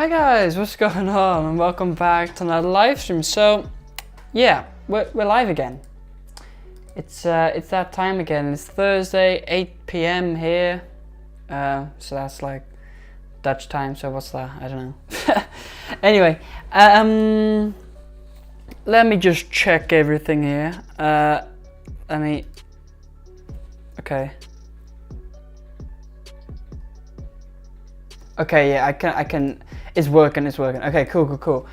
Hi guys, what's going on? And welcome back to another live stream. So, yeah, we're live again. It's that time again. It's Thursday, 8 p.m. here. So that's like Dutch time. So what's that? I don't know. Anyway, let me just check everything here. Okay. Okay, yeah, I can. It's working. Okay, cool.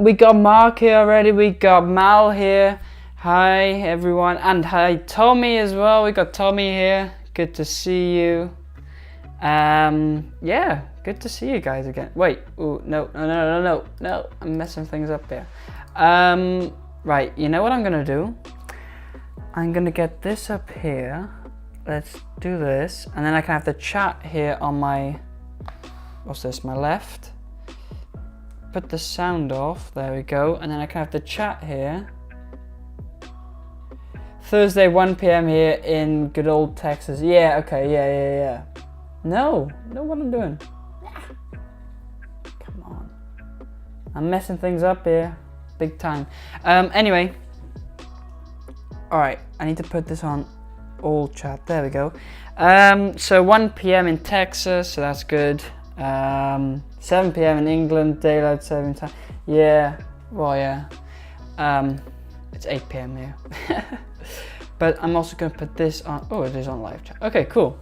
We got Mark here already. We got Mal here. Hi everyone, and hi Tommy as well. We got Tommy here. Good to see you. Yeah, good to see you guys again. Wait, ooh, no. I'm messing things up here. Right, you know what I'm gonna do? I'm gonna get this up here. Let's do this, and then I can have the chat here on my. What's this? My left. Put the sound off. There we go. And then I can have the chat here. Thursday, 1 p.m. here in good old Texas. Yeah. Okay. Yeah. No, what I'm doing. Come on. I'm messing things up here, big time. Anyway. All right. I need to put this on all chat. There we go. So 1 p.m. in Texas. So that's good. 7 p.m. in England, daylight saving time. Yeah, well, yeah. It's 8 p.m. here. But I'm also gonna put this on. Oh, it is on live chat. Okay, cool.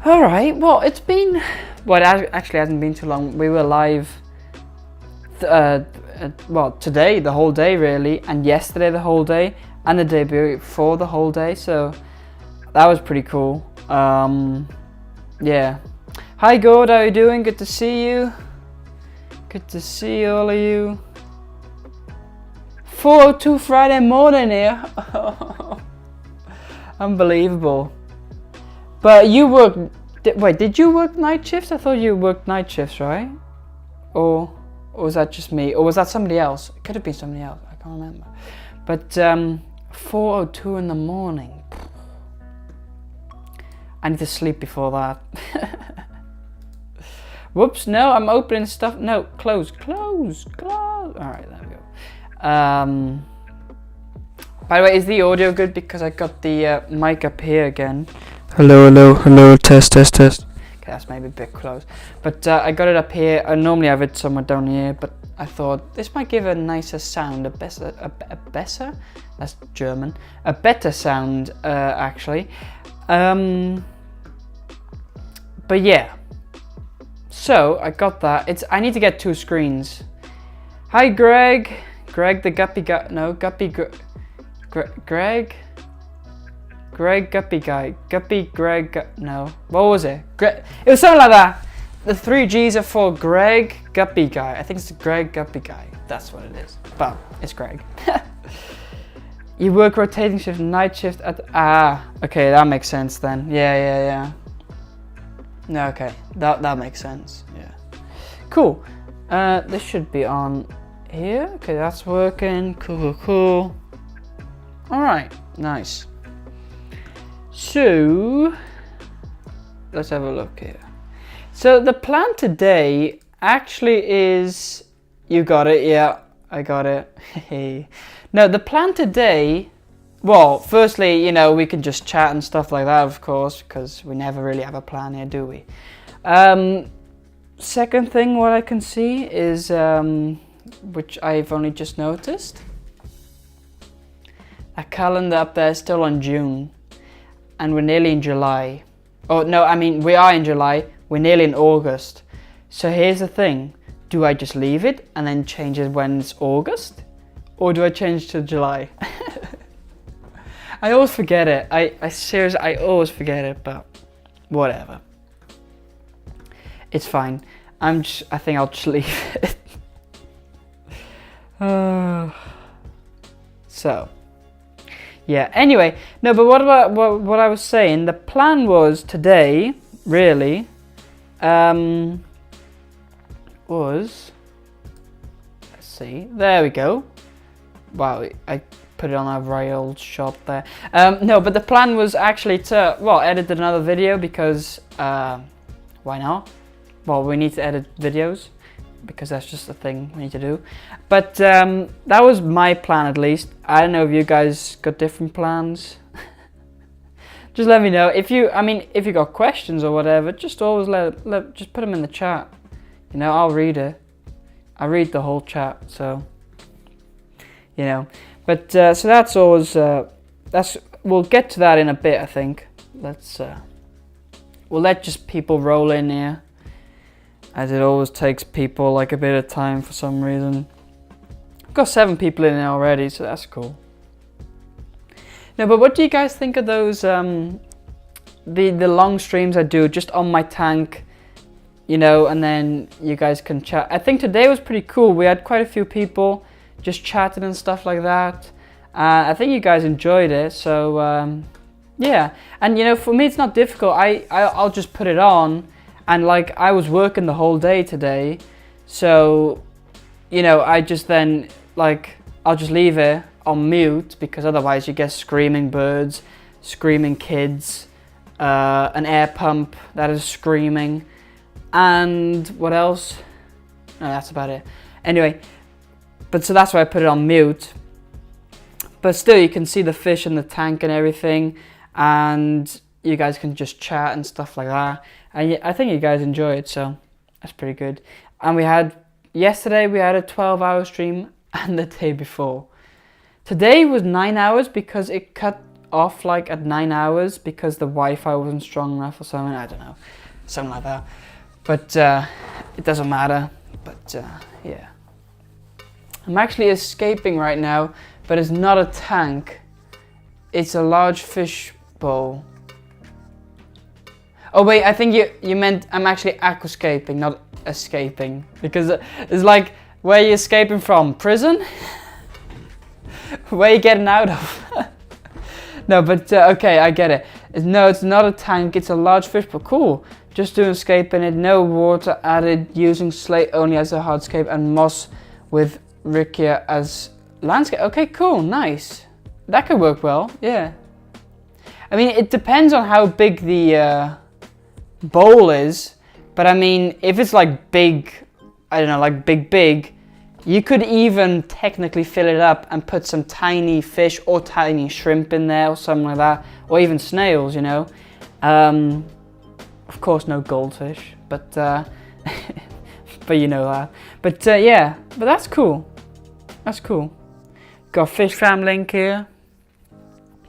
All right. Well, it's been. Well, it actually hasn't been too long. We were live. Well, today the whole day really, and yesterday the whole day, and the day before the whole day. So that was pretty cool. Yeah. Hi God, how are you doing? Good to see you. Good to see all of you. 4:02 Friday morning here. Unbelievable. But you work. Wait, did you work night shifts? I thought you worked night shifts, right? Or was that just me? Or was that somebody else? It could have been somebody else. I can't remember. But 4:02 in the morning. I need to sleep before that. Whoops, no, I'm opening stuff. No, close. All right, there we go. By the way, is the audio good? Because I got the mic up here again. Hello, test. Okay, that's maybe a bit close. But I got it up here. I normally have it somewhere down here, but I thought this might give a nicer sound, a better, that's German, a better sound, actually. But yeah, so I got that. I need to get 2 screens. Hi Greg the guppy guy. No, Greg guppy guy. No, what was it? It was something like that. The 3 G's are for Greg Guppy Guy. I think it's Greg Guppy Guy. That's what it is. But it's Greg. You work rotating shift, night shift at. Okay, that makes sense then. Yeah. No, okay, that makes sense. Yeah. Cool. This should be on here. Okay, that's working. Cool. All right, nice. So let's have a look here. So the plan today actually is. You got it. Yeah, I got it. No, the plan today, well, firstly, you know, we can just chat and stuff like that, of course, because we never really have a plan here, do we? Second thing, what I can see is, which I've only just noticed, a calendar up there is still on June, and we're nearly in July. Oh, no, I mean, we are in July, we're nearly in August. So here's the thing, do I just leave it and then change it when it's August? Or do I change to July? I always forget it. I seriously, I always forget it, but whatever. It's fine. I think I'll just leave it. So, yeah. Anyway, no, but what about what I was saying? The plan was today, really, was. Let's see. There we go. Wow, I put it on a very old shot there. No, but the plan was actually to, well, edit another video because Why not? Well, we need to edit videos because that's just a thing we need to do. But that was my plan, at least. I don't know if you guys got different plans. Just let me know. If you got questions or whatever, just always just put them in the chat. You know, I'll read it. I read the whole chat, so you know. But so that's always we'll get to that in a bit, I think. We'll let just people roll in here, as it always takes people like a bit of time for some reason. I've got 7 people in there already, so that's cool. No, but what do you guys think of those the long streams I do just on my tank, you know, and then you guys can chat? I think today was pretty cool. We had quite a few people just chatting and stuff like that. I think you guys enjoyed it, so yeah. And you know, for me it's not difficult. I'll just put it on, and like I was working the whole day today, so you know, I just then like I'll just leave it on mute, because otherwise you get screaming birds, screaming kids, an air pump that is screaming, and what else? No, that's about it. Anyway, but so that's why I put it on mute. But still, you can see the fish in the tank and everything, and you guys can just chat and stuff like that. And I think you guys enjoy it, so that's pretty good. And yesterday we had a 12-hour stream, and the day before. Today was 9 hours because it cut off like at 9 hours because the Wi-Fi wasn't strong enough or something. I don't know, something like that. But it doesn't matter. But yeah, I'm actually escaping right now, but it's not a tank. It's a large fish bowl. Oh wait, I think you meant I'm actually aquascaping, not escaping, because it's like, where are you escaping from? Prison? Where are you getting out of? No, but okay, I get it. No, it's not a tank, it's a large fish bowl. Cool. Just doing escape in it, no water added, using slate only as a hardscape and moss with Rikia as landscape. Okay, cool, nice. That could work well, yeah. I mean, it depends on how big the bowl is, but I mean, if it's like big, I don't know, like big, you could even technically fill it up and put some tiny fish or tiny shrimp in there or something like that, or even snails, you know. Of course, no goldfish, but but you know that. But yeah, but that's cool. That's cool. Got fish fam link here.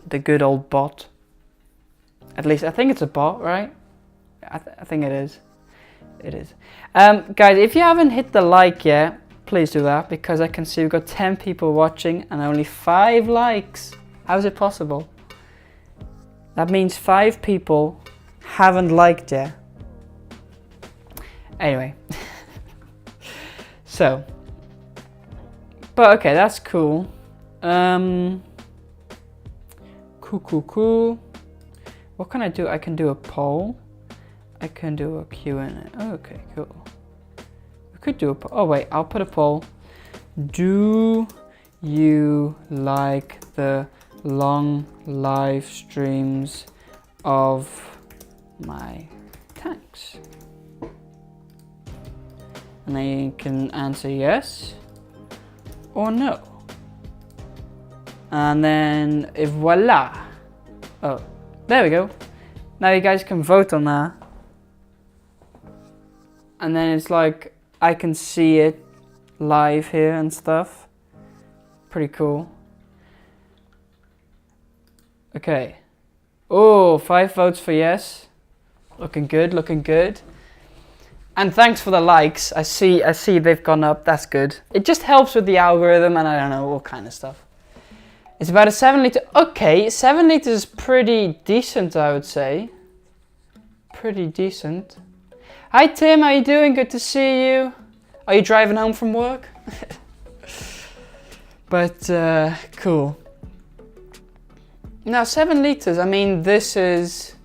The good old bot. At least I think it's a bot, right? I think it is. It is. Guys, if you haven't hit the like yet, please do that, because I can see we've got 10 people watching and only 5 likes. How is it possible? That means 5 people haven't liked yet. Anyway. So. But okay, that's cool. Cool. What can I do? I can do a poll. I can do a Q&A. Oh, okay, cool. We could do a poll. Oh wait, I'll put a poll. Do you like the long live streams of my tanks? And then you can answer yes or no. And then voila. Oh, there we go. Now you guys can vote on that. And then it's like, I can see it live here and stuff. Pretty cool. Okay. Oh, 5 votes for yes. Looking good, looking good. And thanks for the likes. I see they've gone up. That's good. It just helps with the algorithm and I don't know, all kind of stuff. It's about a 7 litre. Okay, 7 litres is pretty decent, I would say. Pretty decent. Hi Tim, how you doing? Good to see you. Are you driving home from work? But cool. Now 7 litres, I mean this is,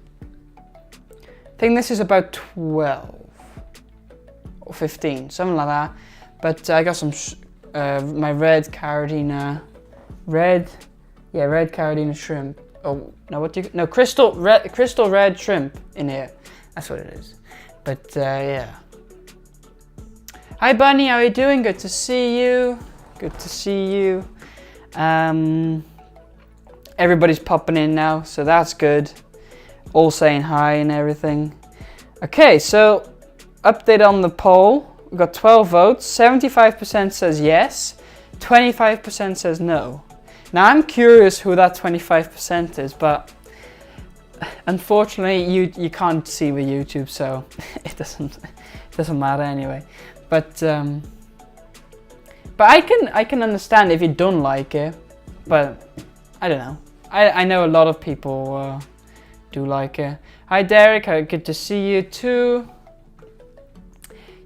I think this is about 12 or 15, something like that. But I got some, my red Caradina, red Caradina shrimp. Oh no, what do you, no, crystal red shrimp in here. That's what it is. But yeah. Hi Bunny, how are you doing? Good to see you. Good to see you. Everybody's popping in now, so that's good. All saying hi and everything. Okay, so update on the poll. We've got 12 votes. 75% says yes. 25% says no. Now I'm curious who that 25% is, but unfortunately you can't see with YouTube, so it doesn't matter anyway. But I can understand if you don't like it, but I don't know. I know a lot of people do like it. Hi Derek, good to see you too.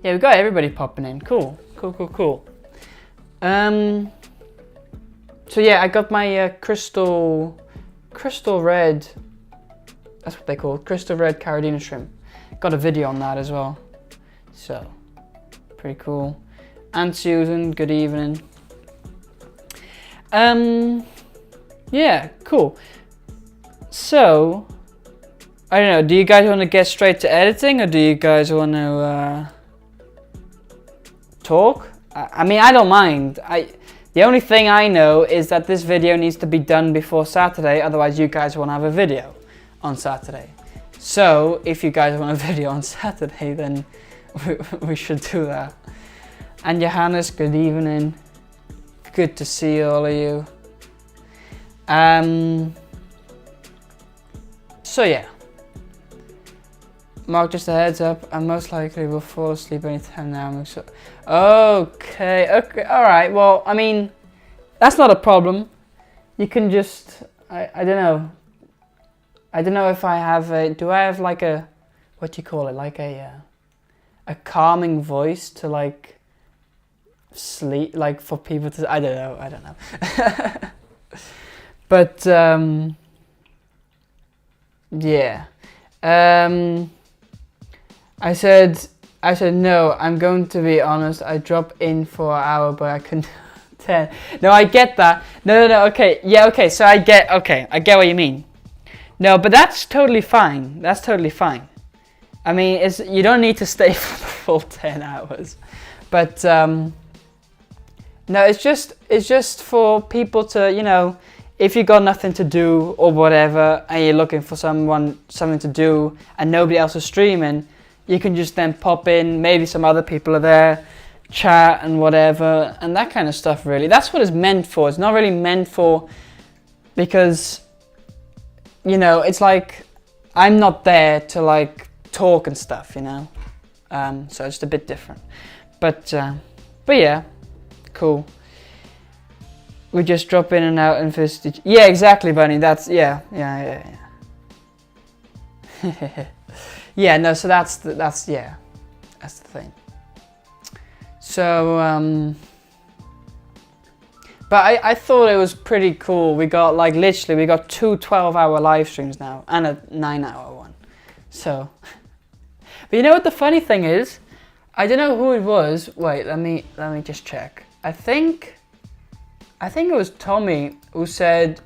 Yeah, we got everybody popping in. Cool. So yeah, I got my crystal red. That's what they call it, crystal red Carolina shrimp. Got a video on that as well. So pretty cool. And Susan, good evening. Yeah, cool. So I don't know, do you guys want to get straight to editing, or do you guys want to talk? I mean, I don't mind. The only thing I know is that this video needs to be done before Saturday, otherwise you guys won't have a video on Saturday. So if you guys want a video on Saturday, then we should do that. And Johannes, good evening. Good to see all of you. So yeah. Mark, just a heads up, I most likely will fall asleep anytime now. Okay, alright, well, I mean, that's not a problem. You can just, I don't know. I don't know if I have do I have like a, what do you call it, like a calming voice to like sleep, like for people to, I don't know. But, yeah. I said no, I'm going to be honest, I drop in for an hour but I couldn't 10. No, I get that. No, okay. Yeah, okay, so I get what you mean. No, but that's totally fine. That's totally fine. I mean, you don't need to stay for the full 10 hours. But no, it's just for people to, you know, if you got nothing to do or whatever and you're looking for something to do and nobody else is streaming, you can just then pop in, maybe some other people are there, chat and whatever, and that kind of stuff really. That's what it's meant for. It's not really meant for, because, you know, it's like, I'm not there to like talk and stuff, you know? So it's a bit different. But yeah, cool. We just drop in and out and visit. Yeah, exactly, Bunny. That's, yeah. Yeah, no, so that's the thing. So, but I thought it was pretty cool. We got like, literally, we got 2 12-hour live streams now and a 9-hour one. So, but you know what the funny thing is? I don't know who it was. Wait, let me just check. I think it was Tommy who said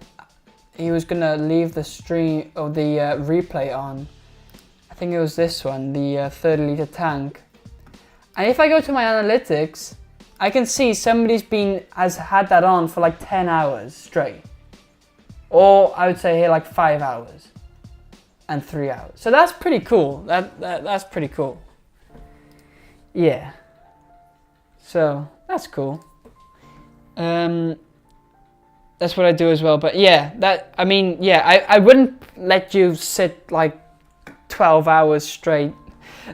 he was gonna leave the stream or the replay on. I think it was this one, the 30-liter tank. And if I go to my analytics, I can see somebody's has had that on for like 10 hours straight. Or I would say here like 5 hours and 3 hours. So that's pretty cool. That's pretty cool. Yeah. So that's cool. That's what I do as well. But yeah, I wouldn't let you sit like 12 hours straight.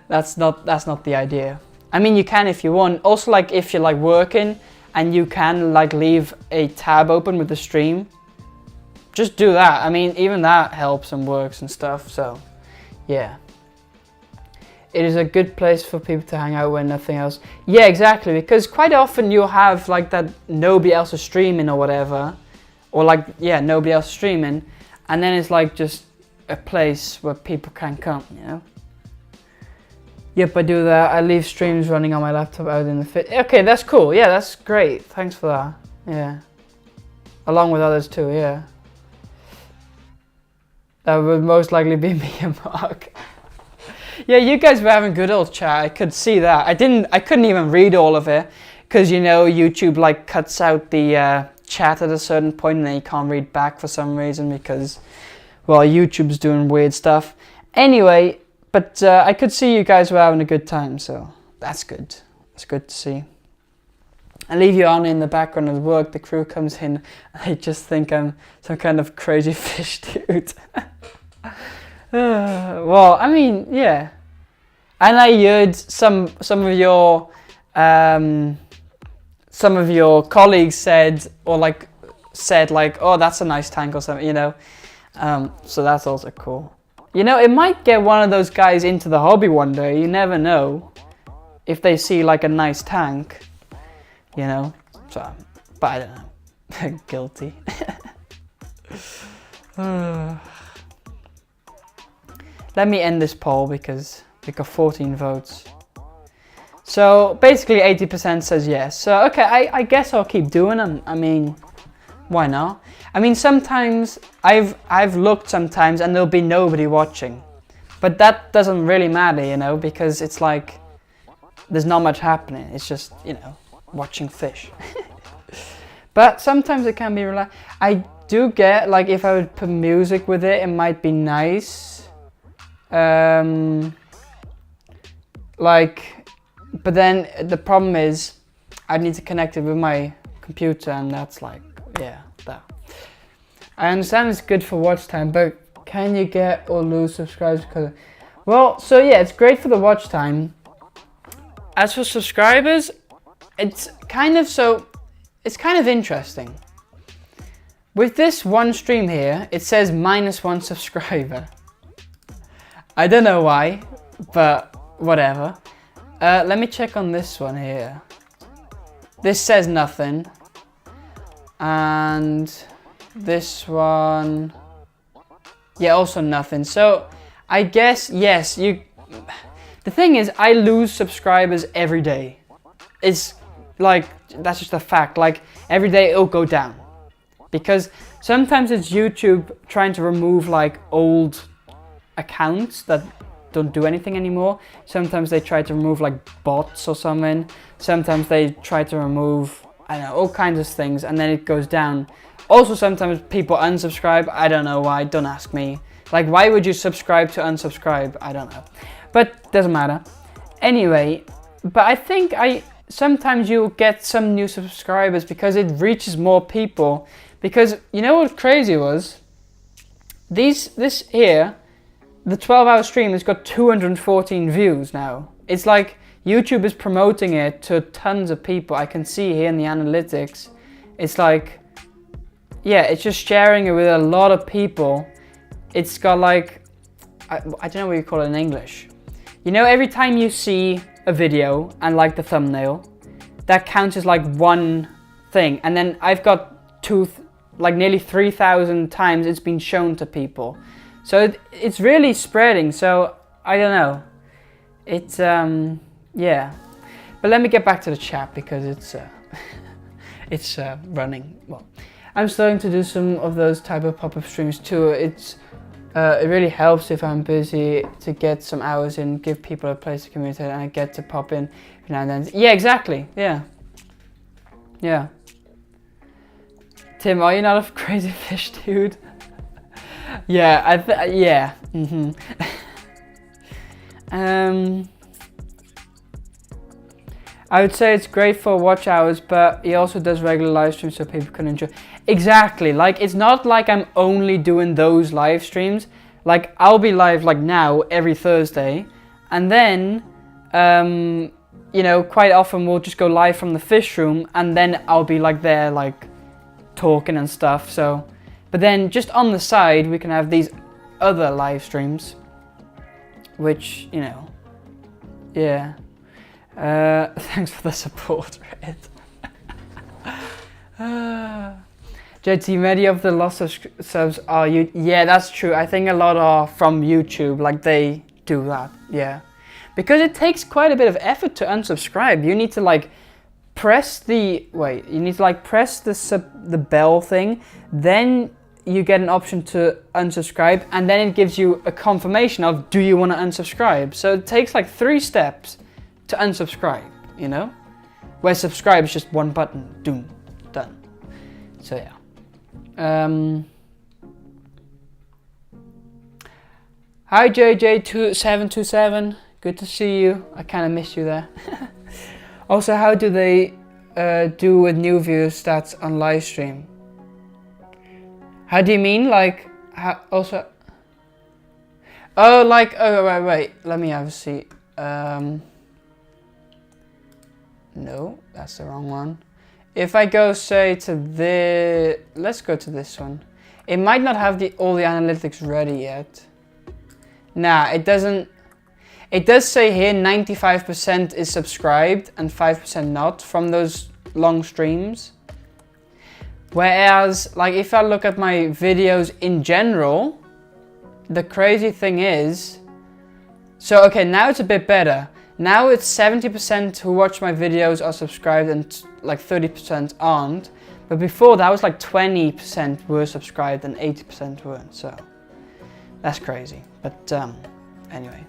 That's not the idea. I mean, you can if you want. Also, like if you're like working and you can like leave a tab open with the stream, just do that. I mean, even that helps and works and stuff. So yeah, it is a good place for people to hang out when nothing else. Yeah, exactly, because quite often you'll have like that nobody else is streaming or whatever, or like, yeah, nobody else is streaming, and then it's like just a place where people can come, you know? Yep, I do that. I leave streams running on my laptop out in the fit. Okay, that's cool. Yeah, that's great. Thanks for that. Yeah. Along with others too, yeah. That would most likely be me and Mark. Yeah, you guys were having good old chat. I could see that. I couldn't even read all of it because you know YouTube like cuts out the chat at a certain point and then you can't read back for some reason because, well, YouTube's doing weird stuff. Anyway, but I could see you guys were having a good time, so that's good. It's good to see. I leave you on in the background of work. The crew comes in. I just think I'm some kind of crazy fish dude. Well, I mean, yeah. And I heard some of your colleagues said like, oh, that's a nice tank or something, you know. So that's also cool. You know, it might get one of those guys into the hobby one day. You never know if they see like a nice tank, you know. So, but I don't know. Guilty. Let me end this poll because we got 14 votes. So basically 80% says yes. So okay, I guess I'll keep doing them. I mean, why not? I mean, sometimes I've looked sometimes and there'll be nobody watching. But that doesn't really matter, you know, because it's like there's not much happening. It's just, you know, watching fish. But sometimes it can be relaxed. I do get, like, if I would put music with it, it might be nice. Like, but then the problem is I need to connect it with my computer, and that's like, yeah, that. I understand it's good for watch time, but can you get or lose subscribers because? Well, so yeah, it's great for the watch time. As for subscribers, it's kind of interesting. With this one stream here, it says -1 subscriber. I don't know why, but whatever. Let me check on this one here. This says nothing. And this one, yeah, also nothing. So I guess, yes, the thing is, I lose subscribers every day. It's like, that's just a fact. Like, every day it'll go down. Because sometimes it's YouTube trying to remove like old accounts that don't do anything anymore. Sometimes they try to remove like bots or something. Sometimes they try to remove, I don't know, all kinds of things, and then it goes down. Also, sometimes people unsubscribe. I don't know why, don't ask me. Like, why would you subscribe to unsubscribe? I don't know. But doesn't matter. Anyway, but I think sometimes you'll get some new subscribers because it reaches more people. Because you know what crazy was? This here, the 12-hour stream has got 214 views now. It's like YouTube is promoting it to tons of people. I can see here in the analytics. It's like, yeah, it's just sharing it with a lot of people. It's got like, I don't know what you call it in English. You know, every time you see a video and like the thumbnail, that counts as like one thing. And then I've got like nearly 3,000 times it's been shown to people. So it's really spreading. So I don't know. It's, yeah. But let me get back to the chat because it's running. Well, I'm starting to do some of those type of pop-up streams too. It really helps if I'm busy to get some hours in, give people a place to communicate, and I get to pop in now and then. Yeah, exactly. Yeah. Yeah. Tim, are you not a crazy fish dude? Yeah, yeah. Mm-hmm. I would say it's great for watch hours, but he also does regular live streams so people can enjoy. Exactly, like it's not like I'm only doing those live streams. Like I'll be live like now every Thursday, and then you know, quite often we'll just go live from the fish room, and then I'll be like there like talking and stuff. So, but then just on the side we can have these other live streams, which, you know, yeah. Thanks for the support, Red. JT, many of the lost subs are you. Yeah, that's true. I think a lot are from YouTube. Like they do that. Yeah, because it takes quite a bit of effort to unsubscribe. You need to like press the press the bell thing. Then you get an option to unsubscribe, and then it gives you a confirmation of, do you want to unsubscribe? So it takes like 3 steps to unsubscribe, you know? Where subscribe is just one button, doom, done. So yeah. Hi JJ2727, good to see you. I kind of missed you there. Also, how do they do with new viewer stats on live stream? How do you mean? Like, how, also? Oh, like, oh, wait, let me have a seat. No, that's the wrong one. If I go, say, to the, let's go to this one. It might not have all the analytics ready yet. Nah, it doesn't. It does say here 95% is subscribed and 5% not from those long streams. Whereas, like, if I look at my videos in general, the crazy thing is, so okay, now it's a bit better. Now it's 70% who watch my videos are subscribed and like 30% aren't. But before that was like 20% were subscribed and 80% weren't, so that's crazy. But anyway.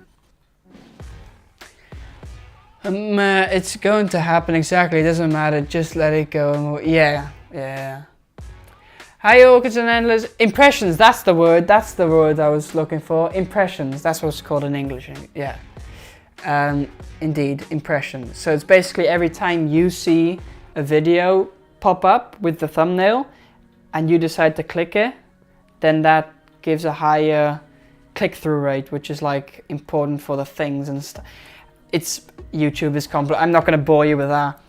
It's going to happen exactly, it doesn't matter, just let it go. Yeah. Hi Orchids and Endless. Impressions, that's the word I was looking for. Impressions, that's what it's called in English, yeah. Indeed, impressions. So it's basically every time you see a video pop up with the thumbnail and you decide to click it, then that gives a higher click-through rate, which is like important for the things and stuff. It's YouTube is complex. I'm not going to bore you with that,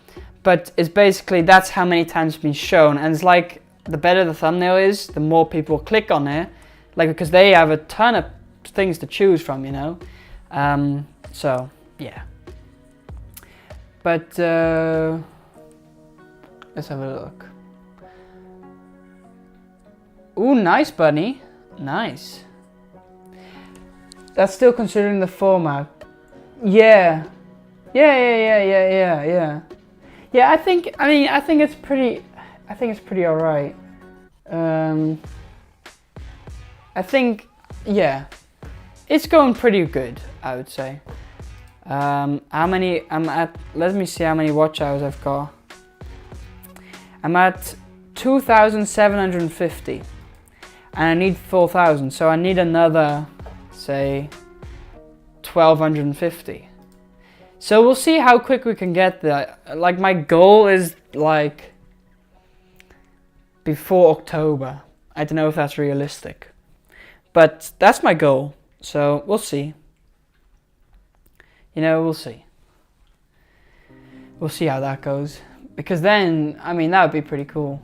but it's basically that's how many times it's been shown, and it's like the better the thumbnail is, the more people click on it, like because they have a ton of things to choose from, you know. So yeah. But let's have a look. Ooh, nice, Bunny. Nice. That's still considering the format. Yeah. Yeah, I think it's pretty alright. I think, yeah, it's going pretty good, I would say. Let me see how many watch hours I've got. I'm at 2,750 and I need 4,000, so I need another, say, 1,250. So we'll see how quick we can get there. Like, my goal is like before October. I don't know if that's realistic, but that's my goal. So we'll see. You know, we'll see. We'll see how that goes. Because then, I mean, that would be pretty cool.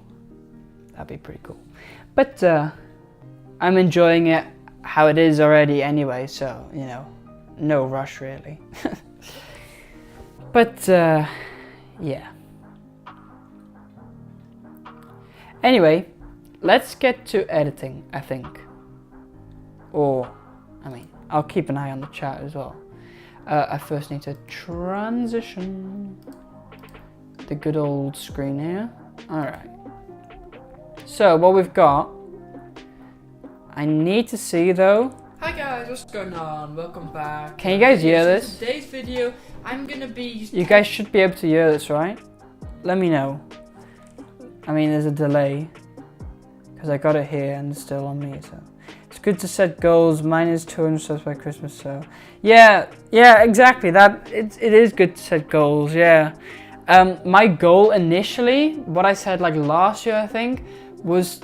That'd be pretty cool. But I'm enjoying it how it is already anyway, so, you know, no rush really. But, yeah. Anyway, let's get to editing, I think. Or, I mean, I'll keep an eye on the chat as well. I first need to transition the good old screen here. Alright. So, what we've got, I need to see though. Hi guys, what's going on? Welcome back. Can you guys hear this? Today's video, I'm gonna be... You guys should be able to hear this, right? Let me know. I mean, there's a delay because I got it here and it's still on me, so. It's good to set goals. Mine is 200 subs by Christmas, so. Yeah, exactly. It is good to set goals, yeah. My goal initially, what I said like last year, I think, was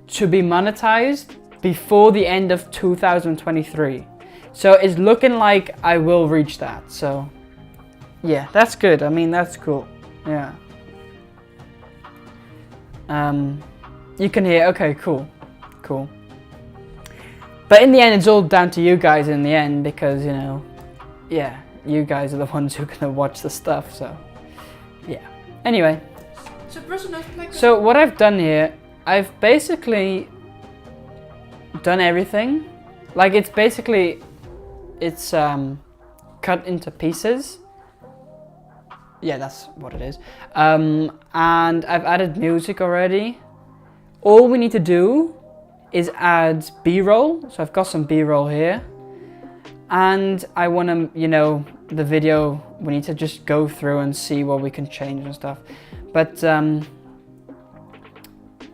to be monetized before the end of 2023. So it's looking like I will reach that. So yeah, that's good. I mean, that's cool. Yeah. You can hear, okay, cool. But in the end, it's all down to you guys in the end because, you know, yeah, you guys are the ones who are gonna watch the stuff, so yeah. Anyway, so what I've done here, I've basically done everything. Like it's cut into pieces. Yeah, that's what it is. And I've added music already. All we need to do is add B-roll. So I've got some B-roll here. And I want to, you know, the video, we need to just go through and see what we can change and stuff. But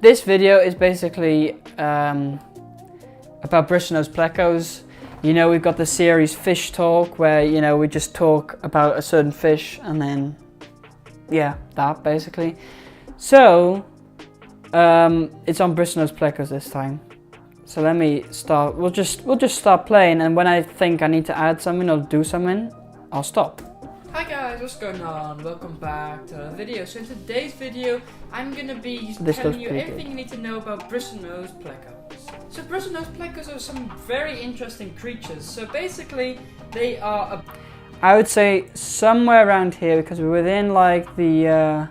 this video is basically about Bristlenose plecos. You know, we've got the series Fish Talk, where, you know, we just talk about a certain fish and then, yeah, that basically. So, it's on Bristlenose plecos this time. So let me start, we'll just start playing, and when I think I need to add something or do something, I'll stop. Hi guys, what's going on? Welcome back to another video. So in today's video, I'm gonna be telling you everything you need to know about Bristlenose plecos. So Bristlenose plecos are some very interesting creatures. So basically, they are I would say somewhere around here, because we're within like the,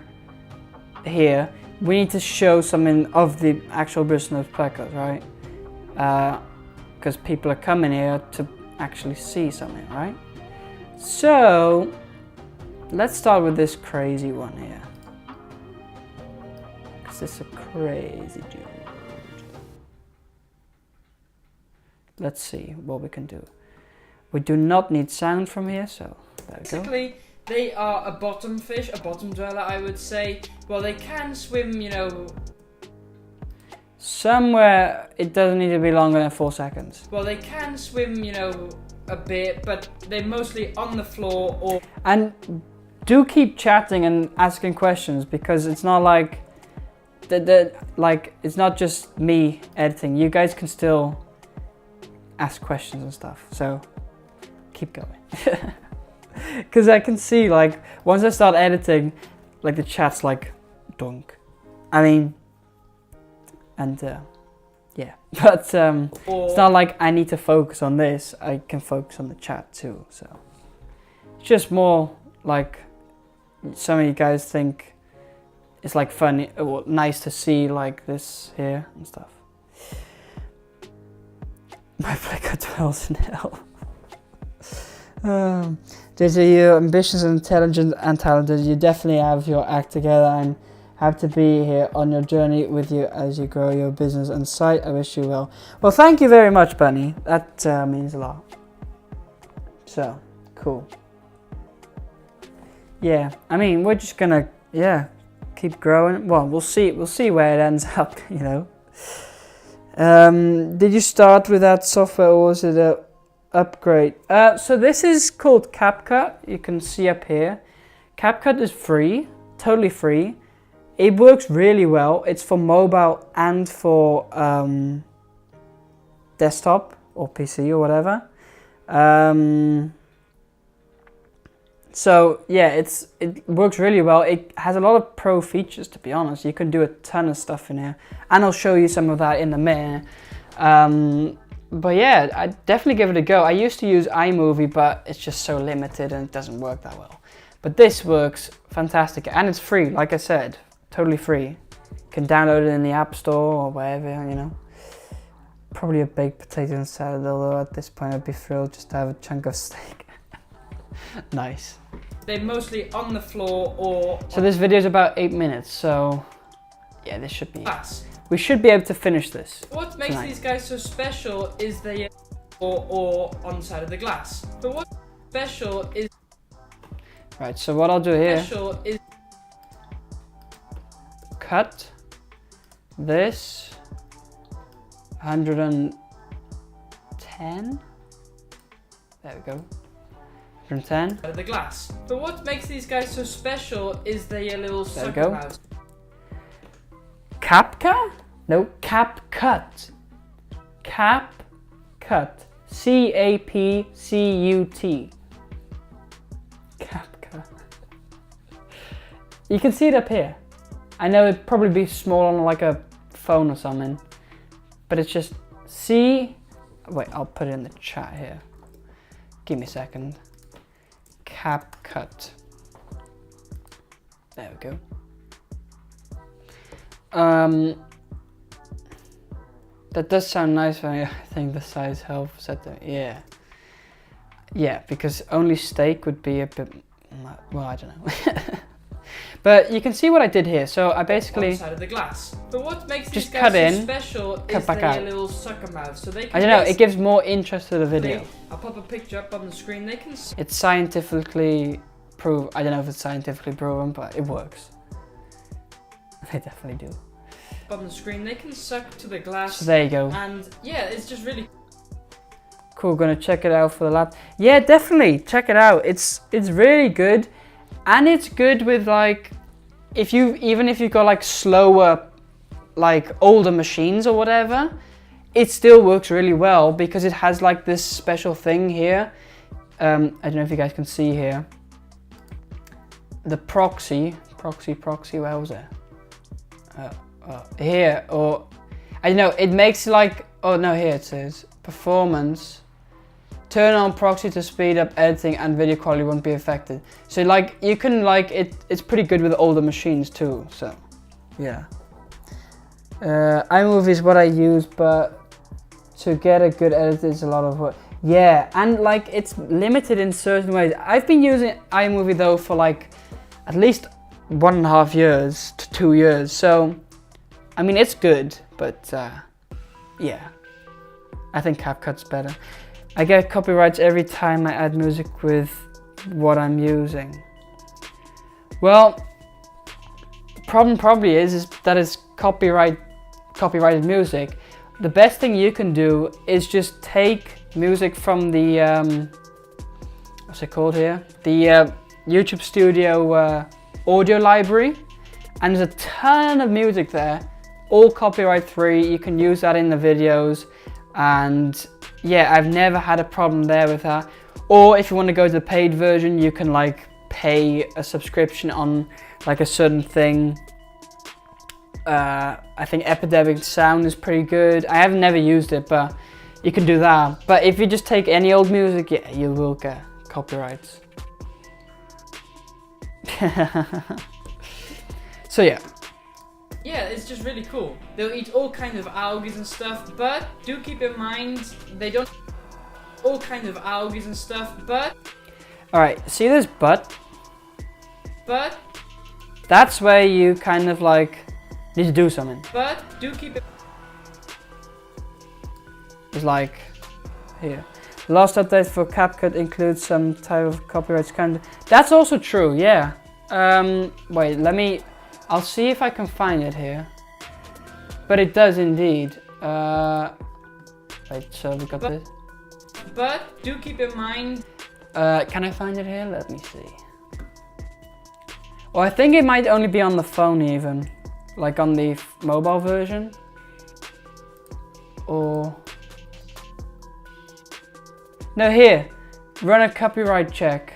here, we need to show something of the actual Bristlenose plecos, right? Because people are coming here to actually see something, right? So let's start with this crazy one here, because this is a crazy dude. Let's see what we can do. We do not need sound from here, so there we go. basically they are a bottom fish, a bottom dweller, I would say. Well, they can swim, you know. Somewhere, it doesn't need to be longer than 4 seconds. Well, they can swim, you know, a bit, but they're mostly on the floor or. And do keep chatting and asking questions, because it's not like it's not just me editing. You guys can still ask questions and stuff. So keep going, because I can see, like, once I start editing, like, the chat's like dunk. I mean. And yeah, but it's not like I need to focus on this. I can focus on the chat too. So it's just more like some of you guys think it's like funny or nice to see like this here and stuff. My pleco dwells in hell. Due to your ambitions and intelligent and talented, you definitely have your act together and have to be here on your journey with you as you grow your business and site. I wish you well. Well, thank you very much, Bunny. That means a lot. So, cool. Yeah, I mean, we're just gonna, yeah, keep growing. Well, we'll see where it ends up, you know. Did you start with that software, or was it a upgrade? So this is called CapCut. You can see up here. CapCut is free, totally free. It works really well. It's for mobile and for desktop or PC or whatever. So yeah, it works really well. It has a lot of pro features, to be honest. You can do a ton of stuff in here, and I'll show you some of that in a minute. But yeah, I'd definitely give it a go. I used to use iMovie, but it's just so limited and it doesn't work that well. But this works fantastic, and it's free, like I said. Totally free. You can download it in the App Store or wherever, you know. Probably a baked potato and salad, although at this point I'd be thrilled just to have a chunk of steak. Nice. They're mostly on the floor or. So this video is about 8 minutes, so yeah, this should be. Glass. We should be able to finish this. What makes tonight. these guys so special is they or on the side of the glass. But what's special is. Right. So what I'll do here. Special is. Cut this 110. There we go. 110. Out of the glass. But what makes these guys so special is their little There we sucker go. mouths. CapCut? No, CapCut. CapCut. CAPCUT. CapCut. You can see it up here. I know it'd probably be small on like a phone or something, but it's just wait, I'll put it in the chat here. Give me a second. CapCut. There we go. That does sound nice when I think the size helps set them. Yeah. Yeah, because only steak would be a bit, well, I don't know. But you can see what I did here. So I basically... on the side of the glass. But what makes these just guys cut so in, special cut is back their out. little sucker mouth. So they can I don't know, it gives more interest to the video. I'll pop a picture up on the screen. They can It's scientifically proven. I don't know if it's scientifically proven, but it works. They definitely do. on the screen. They can suck to the glass. So there you go. And yeah, it's just really cool. Gonna check it out for the lab. Yeah, definitely check it out. It's really good, and it's good with like if you've got like slower, like older machines or whatever, it still works really well because it has like this special thing here. I don't know if you guys can see here. The proxy, where was it? Here, or I don't know, it makes like, oh no, here it says performance. Turn on proxy to speed up editing and video quality won't be affected. So like you can like it's pretty good with older machines too. So yeah. iMovie is what I use, but to get a good edit is a lot of work. Yeah, and like it's limited in certain ways. I've been using iMovie though for like at least 1.5 years to 2 years. So I mean it's good, but yeah, I think CapCut's better. I get copyrights every time I add music with what I'm using. Well, the problem probably is that it's copyrighted music. The best thing you can do is just take music from the what's it called here? The YouTube Studio audio library, and there's a ton of music there, all copyright free. You can use that in the videos, and yeah, I've never had a problem there with that. Or if you want to go to the paid version, you can like pay a subscription on like a certain thing. I think Epidemic Sound is pretty good. I have never used it, but you can do that. But if you just take any old music, yeah, you will get copyrights. So yeah. Yeah, it's just really cool. They'll eat all kind of algae and stuff, but do keep in mind they don't all kind of algae and stuff, but alright, see this but? But that's where you kind of like need to do something. But do keep it. It's like here. Last update for CapCut includes some type of copyright scan. That's also true, yeah. Wait, I'll see if I can find it here. But it does indeed. Wait, so we got this. But do keep in mind. Can I find it here? Let me see. Well, I think it might only be on the phone even. Like on the mobile version. Or... no, here. Run a copyright check.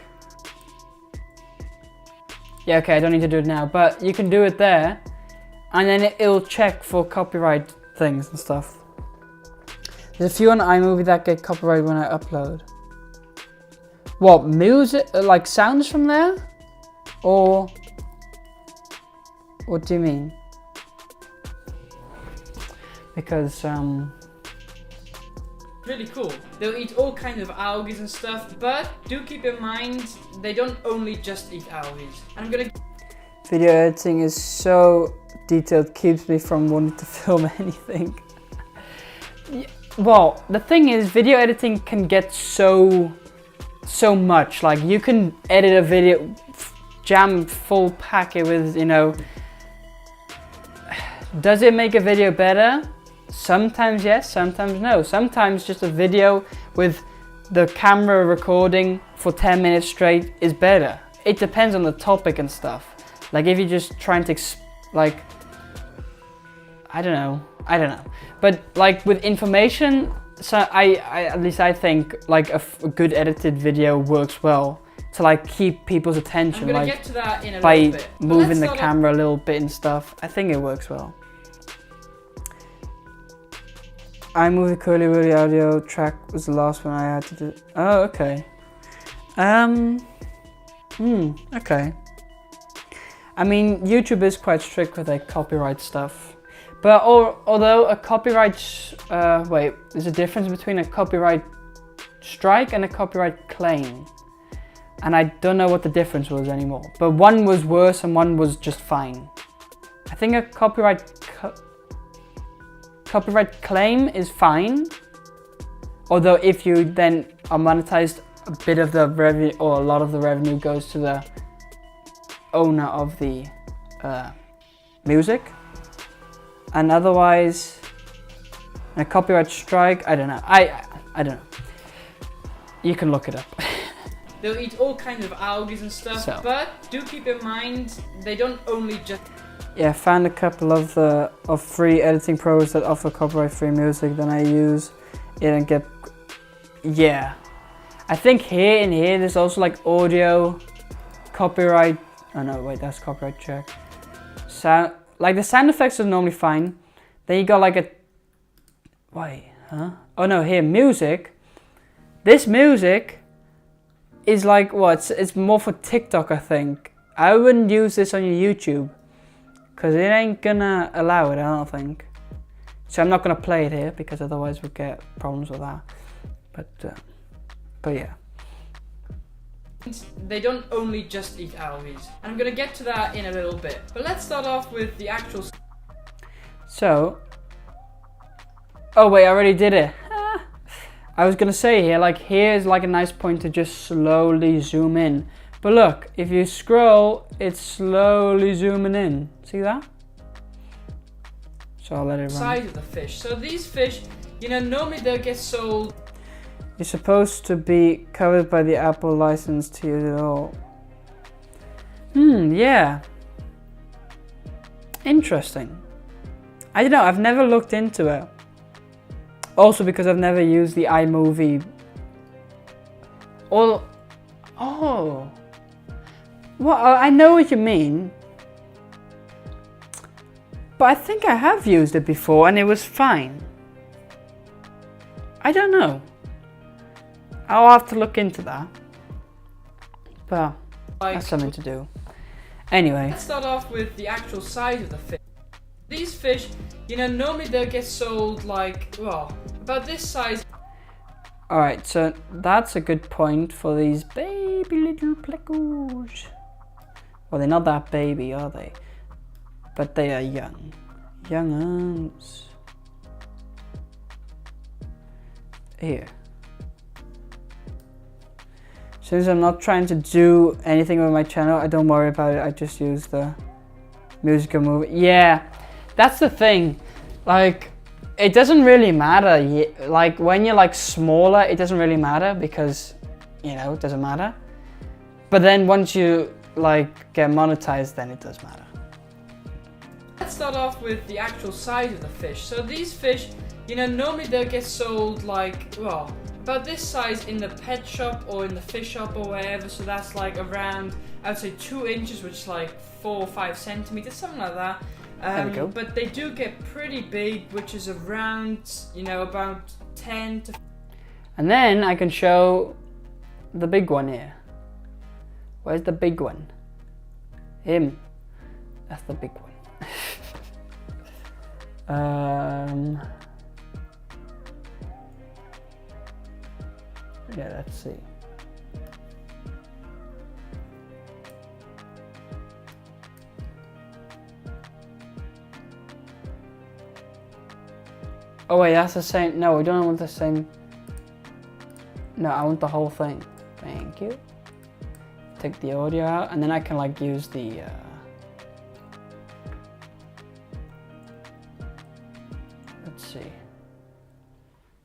Yeah, okay, I don't need to do it now, but you can do it there, and then it'll check for copyright things and stuff. There's a few on iMovie that get copyright when I upload. What, music, like sounds from there? Or, what do you mean? Because, really cool. They'll eat all kind of algae and stuff, but do keep in mind they don't only just eat algae. And I'm gonna... video editing is so detailed, keeps me from wanting to film anything. Well, the thing is, video editing can get so much. Like you can edit a video, jam full packet with, you know. Does it make a video better? Sometimes yes, sometimes no. Sometimes just a video with the camera recording for 10 minutes straight is better. It depends on the topic and stuff. Like if you're just trying to, like, I don't know. But like with information, so at least I think like a good edited video works well to like keep people's attention. I'm gonna like get to that in a by little bit. moving the camera a little bit and stuff. I think it works well. iMovie Curly Wurly audio track was the last one I had to do. Oh, okay. Okay. I mean, YouTube is quite strict with their copyright stuff. But although a copyright, wait, there's a difference between a copyright strike and a copyright claim. and I don't know what the difference was anymore. But one was worse and one was just fine. I think a copyright claim is fine. Although if you then are monetized, a bit of the revenue or a lot of the revenue goes to the owner of the music. And otherwise, a copyright strike, I don't know. I don't know. You can look it up. They'll eat all kinds of algae and stuff, So. but do keep in mind, they don't only just... Yeah, found a couple of free editing pros that offer copyright-free music. Then I use it and get... Yeah. I think here there's also like audio, copyright... Oh no, wait, that's copyright check. Sound... Like the sound effects are normally fine. Then you got like a... Wait, huh? Oh no, here, music. This music is like, what? It's more for TikTok, I think. I wouldn't use this on your YouTube, because it ain't gonna allow it, I don't think. So I'm not gonna play it here, because otherwise we'll get problems with that. But yeah. They don't only just eat algae. And I'm gonna get to that in a little bit. But let's start off with the actual... So... Oh wait, I already did it. I was gonna say here, like here's like a nice point to just slowly zoom in. But look, if you scroll, it's slowly zooming in. See that? So I'll let it run. Size of the fish. So these fish, you know, normally they'll get sold... You're supposed to be covered by the Apple license to use it all. Yeah. Interesting. I don't know, I've never looked into it. Also because I've never used the iMovie. Oh. Well, I know what you mean. But I think I have used it before and it was fine. I don't know. I'll have to look into that. But that's something to do. Anyway. Let's start off with the actual size of the fish. These fish, you know, normally they'll get sold like, well, about this size. Alright, so that's a good point for these baby little plecos. Well, they're not that baby, are they? But they are young. Young-uns. Here. Since I'm not trying to do anything with my channel, I don't worry about it. I just use the musical movie. Yeah, that's the thing. Like, it doesn't really matter. Like, when you're like smaller, it doesn't really matter because, you know, it doesn't matter. But then once you like get monetized, then it does matter. Let's start off with the actual size of the fish. So these fish, you know, normally they'll get sold like, well, about this size in the pet shop or in the fish shop or wherever. So that's like around, I would say 2 inches, which is like 4 or 5 centimeters, something like that. There we go. But they do get pretty big, which is around, you know, about 10 to... And then I can show the big one here. Where's the big one? Him. That's the big one. Yeah, let's see. Oh wait, that's the same. No, we don't want the same. No, I want the whole thing. Thank you. Take the audio out, and then I can like use the. Let's see.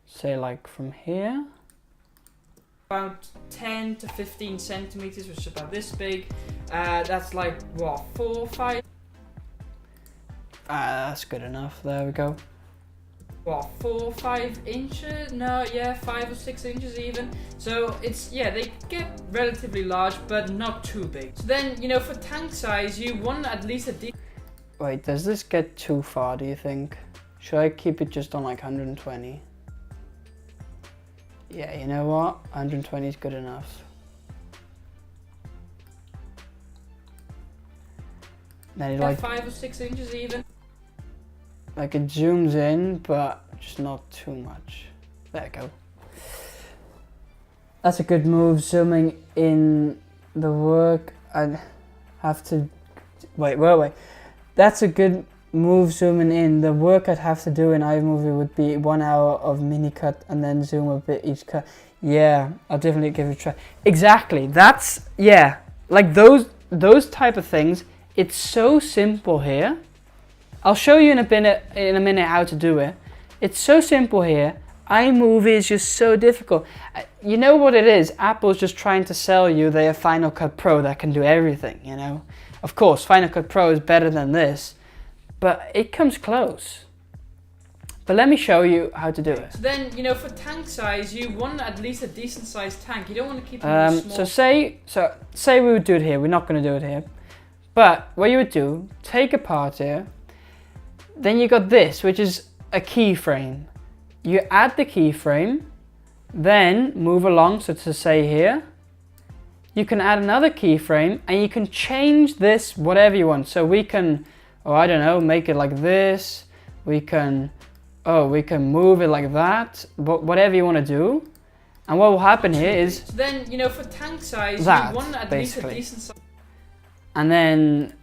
Say like from here. About 10 to 15 centimeters, which is about this big. That's like what, 4 or 5? That's good enough. There we go. What, 4 or 5 inches? No, yeah, 5 or 6 inches even. So it's, yeah, they get relatively large, but not too big. So then, you know, for tank size, you want at least a decent... Wait, does this get too far, do you think? Should I keep it just on like 120? Yeah, you know what? 120 is good enough. Then it like 5 or 6 inches even. Like it zooms in, but just not too much. There we go. That's a good move, zooming in the work I'd have to... Wait. That's a good move zooming in. The work I'd have to do in iMovie would be 1 hour of mini cut and then zoom a bit each cut. Yeah, I'll definitely give it a try. Exactly, that's, yeah. Like those type of things, it's so simple here. I'll show you in a minute how to do it. It's so simple here. iMovie is just so difficult. You know what it is? Apple's just trying to sell you their Final Cut Pro that can do everything, you know? Of course, Final Cut Pro is better than this, but it comes close. But let me show you how to do it. So then, you know, for tank size, you want at least a decent sized tank. You don't want to keep it small. So say we would do it here. We're not going to do it here. But what you would do, take a part here. Then you got this, which is a keyframe. You add the keyframe, then move along, so to say here. You can add another keyframe and you can change this whatever you want. So we can, I don't know, make it like this. We can move it like that, but whatever you want to do. And what will happen here is... So then, you know, for tank size, that, you want at basically. least a decent size. And then,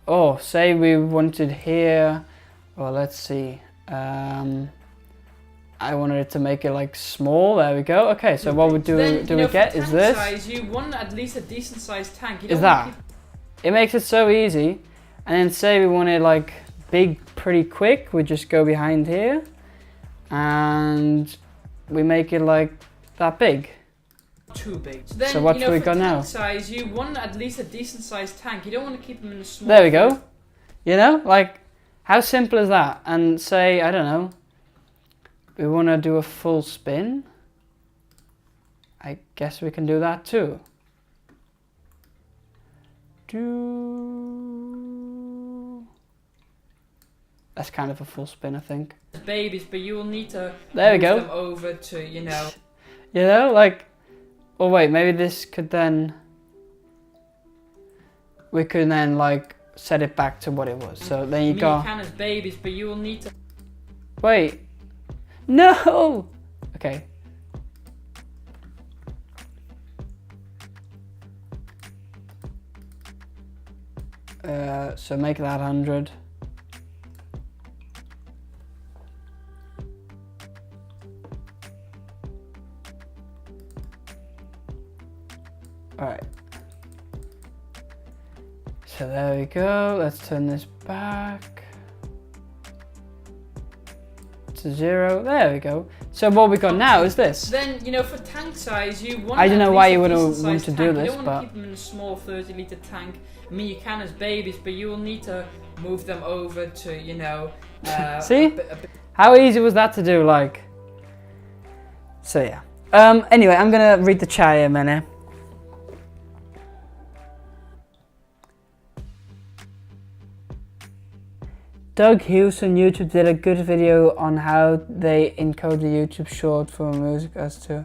say we wanted here, let's see. I wanted it to make it like small, there we go. Okay, so what we do, we get is this. Size, you want at least a decent sized tank. You is that. It makes it so easy. And then say we want it like big pretty quick, we just go behind here. And we make it like that big. Too big. So, then, so what do we got now? Size, you want at least a decent sized tank. You don't want to keep them in a small... There we go. You know, like, how simple is that? And say, I don't know, we want to do a full spin. I guess we can do that too. That's kind of a full spin, I think. Babies, but you will need to there we move go. them over to, you know. You know, like, wait, maybe this could then, we could then like set it back to what it was. So then you go. You can as babies, but you will need to. Wait, no. Okay. So make that 100. Alright, so there we go. Let's turn this back to 0. There we go. So what we got now is this. Then, you know, for tank size, you want... I don't know why you would want to do this, you don't want but... to keep them in a small 30-litre tank. I mean, you can as babies, but you will need to move them over to, you know... See? How easy was that to do, like? So yeah. Anyway, I'm gonna read the chat here a minute. Doug Hughes on YouTube did a good video on how they encode the YouTube short for music as to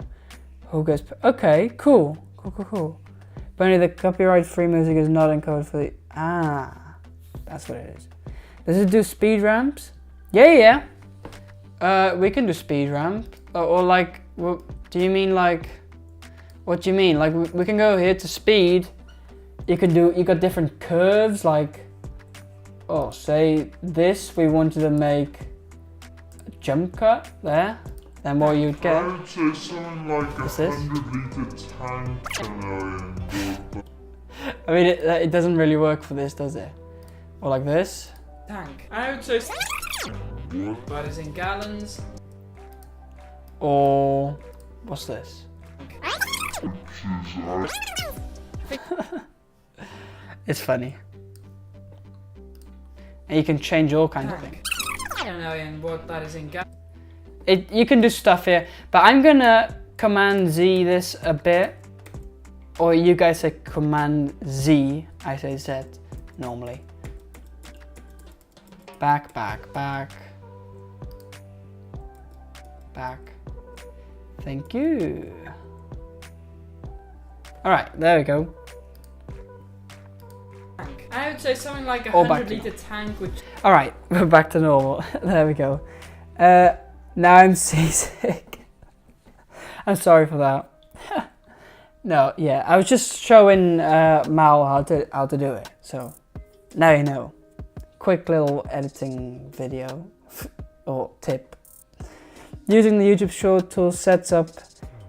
who gets... Okay, cool. But only the copyright-free music is not encoded for the... That's what it is. Does it do speed ramps? Yeah. We can do speed ramp. Or like, do you mean like... What do you mean? Like, we can go here to speed. You got different curves, like... say this, we wanted to make a jump cut there, then what you'd get I would say something like is this. 100-litre tank scenario. I mean, it doesn't really work for this, does it? Or like this. Tank. I would say... But it's in gallons. Or... what's this? It's funny. And you can change all kinds of things. I don't know what that is in gallons. You can do stuff here, but I'm gonna Command Z this a bit. Or you guys say Command Z, I say Z normally. Back. Thank you. Alright, there we go. I would say something like a 100-litre tank, which... Alright, we're back to normal. There we go. Now I'm seasick. I'm sorry for that. No, yeah, I was just showing Mao how to do it. So now you know. Quick little editing video or tip. Using the YouTube short tool sets up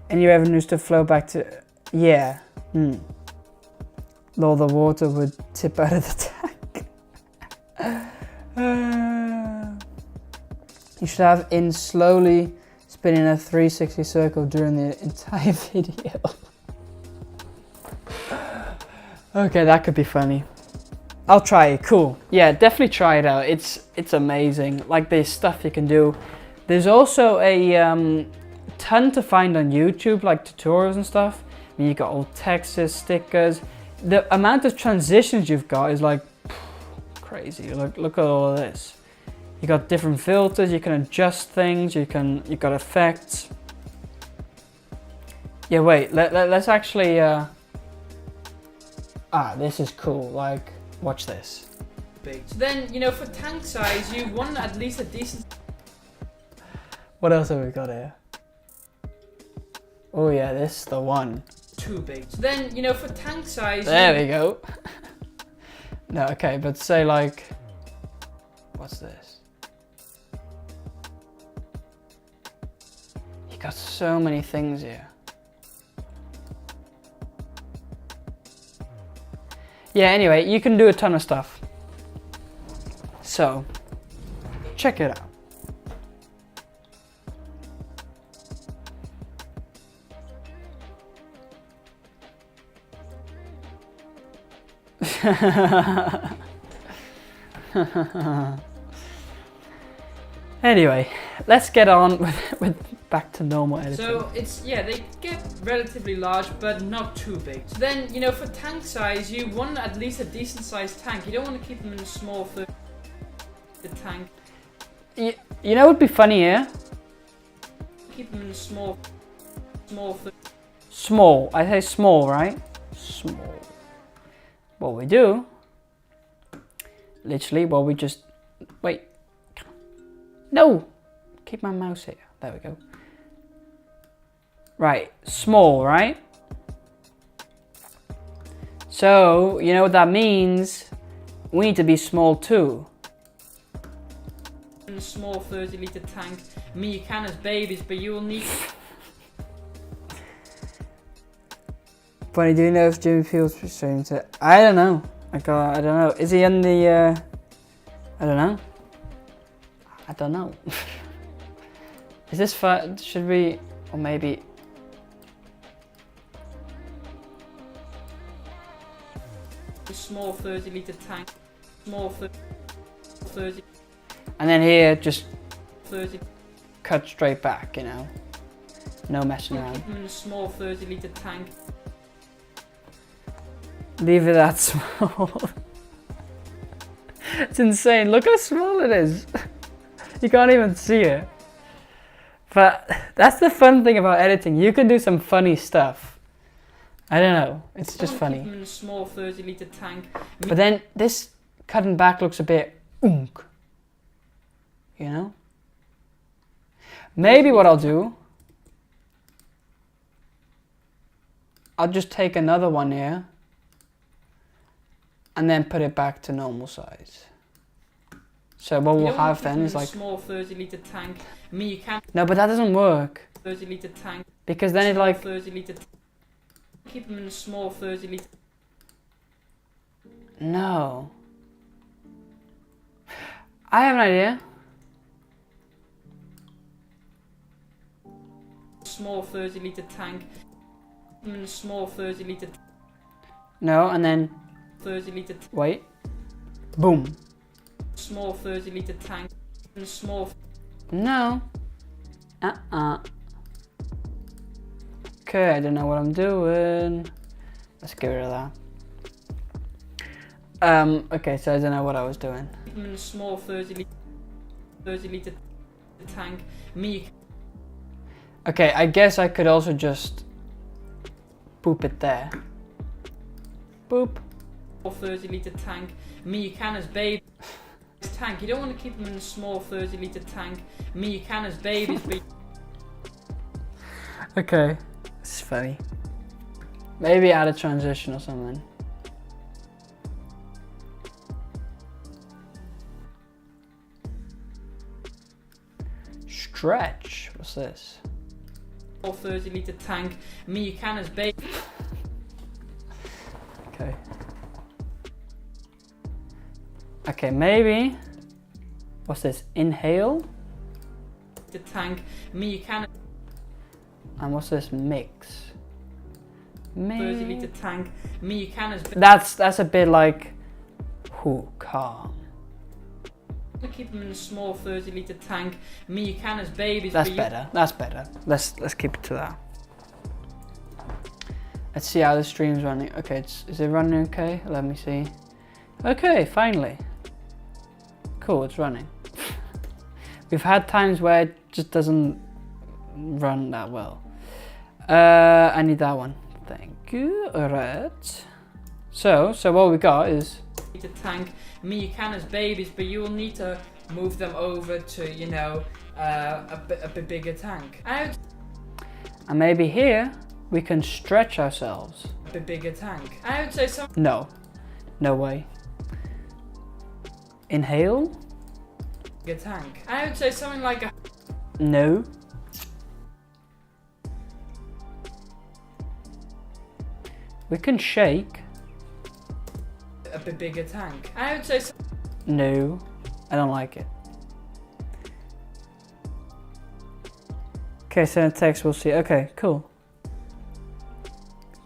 any revenues to flow back to Though the water would tip out of the tank. You should have in slowly spinning a 360 circle during the entire video. Okay, that could be funny. I'll try it. Cool. Yeah, definitely try it out. It's amazing. Like, there's stuff you can do. There's also a ton to find on YouTube, like tutorials and stuff. I mean, you got all textures, stickers. The amount of transitions you've got is like crazy. Look at all of this. You got different filters. You can adjust things. You got effects. Yeah, wait. Let's actually. This is cool. Like, watch this. Big. So then, you know, for tank size, you want at least a decent. What else have we got here? Oh yeah, this is the one. Too big. So then, you know, for tank size. There we go. No, okay, but say like, what's this? You got so many things here. Yeah, anyway, you can do a ton of stuff. So, check it out. Anyway, let's get on with back to normal editing. So it's, yeah, they get relatively large, but not too big. So then, you know, for tank size, you want at least a decent sized tank. You don't want to keep them in a small for the tank. You know what would be funny here? Keep them in a small. Small. I say small, right? Small. What we do, literally, we just, wait. No! Keep my mouse here. There we go. Right, small, right? So, you know what that means? We need to be small too. In a small 30-litre tank. I mean, you can as babies, but you will need. Funny, do you know if Jimmy Fields streams it? I don't know. I don't know. Is he on the? I don't know. I don't know. Is this fun? Should we, or maybe? A small 30-litre tank. Small 30. And then here, just 30. cut straight back. You know, no messing around. Keep them in a small 30-litre tank. Leave it that small. It's insane. Look how small it is. You can't even see it. But that's the fun thing about editing. You can do some funny stuff. I don't know. It's just funny. Keep them in a small 30-litre tank. But then this cutting back looks a bit oonk. You know? Maybe what I'll do, I'll just take another one here and then put it back to normal size. So what we'll have then is like small 30-litre tank. I mean, you can. No, but that doesn't work. 30-litre tank. Because then it like 30-litre. Keep them in a small 30-litre. No. I have an idea. Small 30-litre tank. Keep them in a small 30-litre. No, and then 30-litre. Wait. Boom. Small 30-litre tank. In a small. No. Okay, I don't know what I'm doing. Let's get rid of that. Okay, so I don't know what I was doing. Keep them in a small 30-litre tank. Me. Okay, I guess I could also just boop it there. Boop. 30-litre tank. I mean, you can as babies. Tank. You don't want to keep them in a small 30-litre tank. I mean, you can as babies, but. Okay, this is funny. Maybe add a transition or something. Stretch. What's this? 30-litre tank. Me, you can as baby. Okay. Okay, maybe. What's this? Inhale. The tank. Me, you can. And what's this? Mix. 30-litre tank. Me, you can as baby. That's a bit like. Ooh, calm. Keep them in a small 30-litre tank. Me, you can as babies. That's better. That's better. Let's keep it to that. Let's see how the stream's running. Okay, is it running okay? Let me see. Okay, finally. Cool, it's running. We've had times where it just doesn't run that well. I need that one. Thank you. Alright. So what we got is The tank. Me, you can as babies, but you will need to move them over to, you know, a bit bigger tank. And maybe here we can stretch ourselves. A bit bigger tank. I would say some. No way. Inhale. Bigger tank. I would say something like a. No. We can shake. A bit bigger tank. I would say. No, I don't like it. Okay, send a text, we'll see. Okay, cool.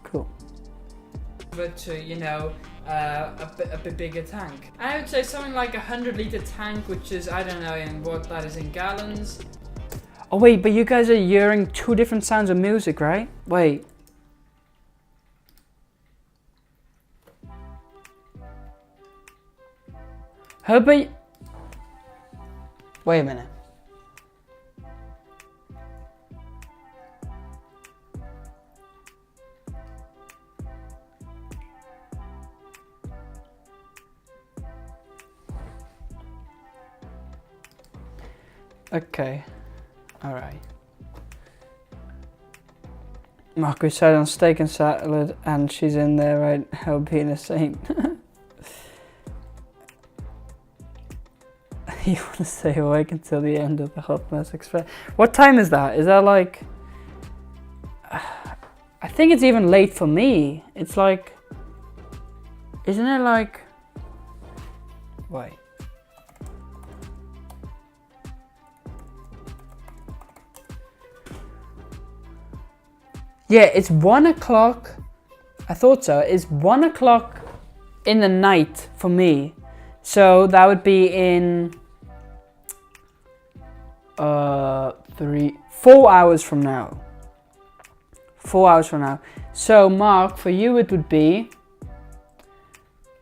Cool. Over to, you know, a bit bigger tank. I would say something like 100-litre tank, which is, I don't know in what that is in gallons. Oh wait, but you guys are hearing two different sounds of music, right? Wait. Herbie. Wait a minute. Okay. Alright. Mark, we sat on steak and salad and she's in there, right? How being a saint. You want to stay awake until the end of the Hot Mess Express. What time is that? Is that like... I think it's even late for me. It's like... Isn't it like... Wait. Yeah, it's 1 o'clock. I thought so. It's 1 o'clock in the night for me. So that would be in 4 hours from now. 4 hours from now. So Mark, for you it would be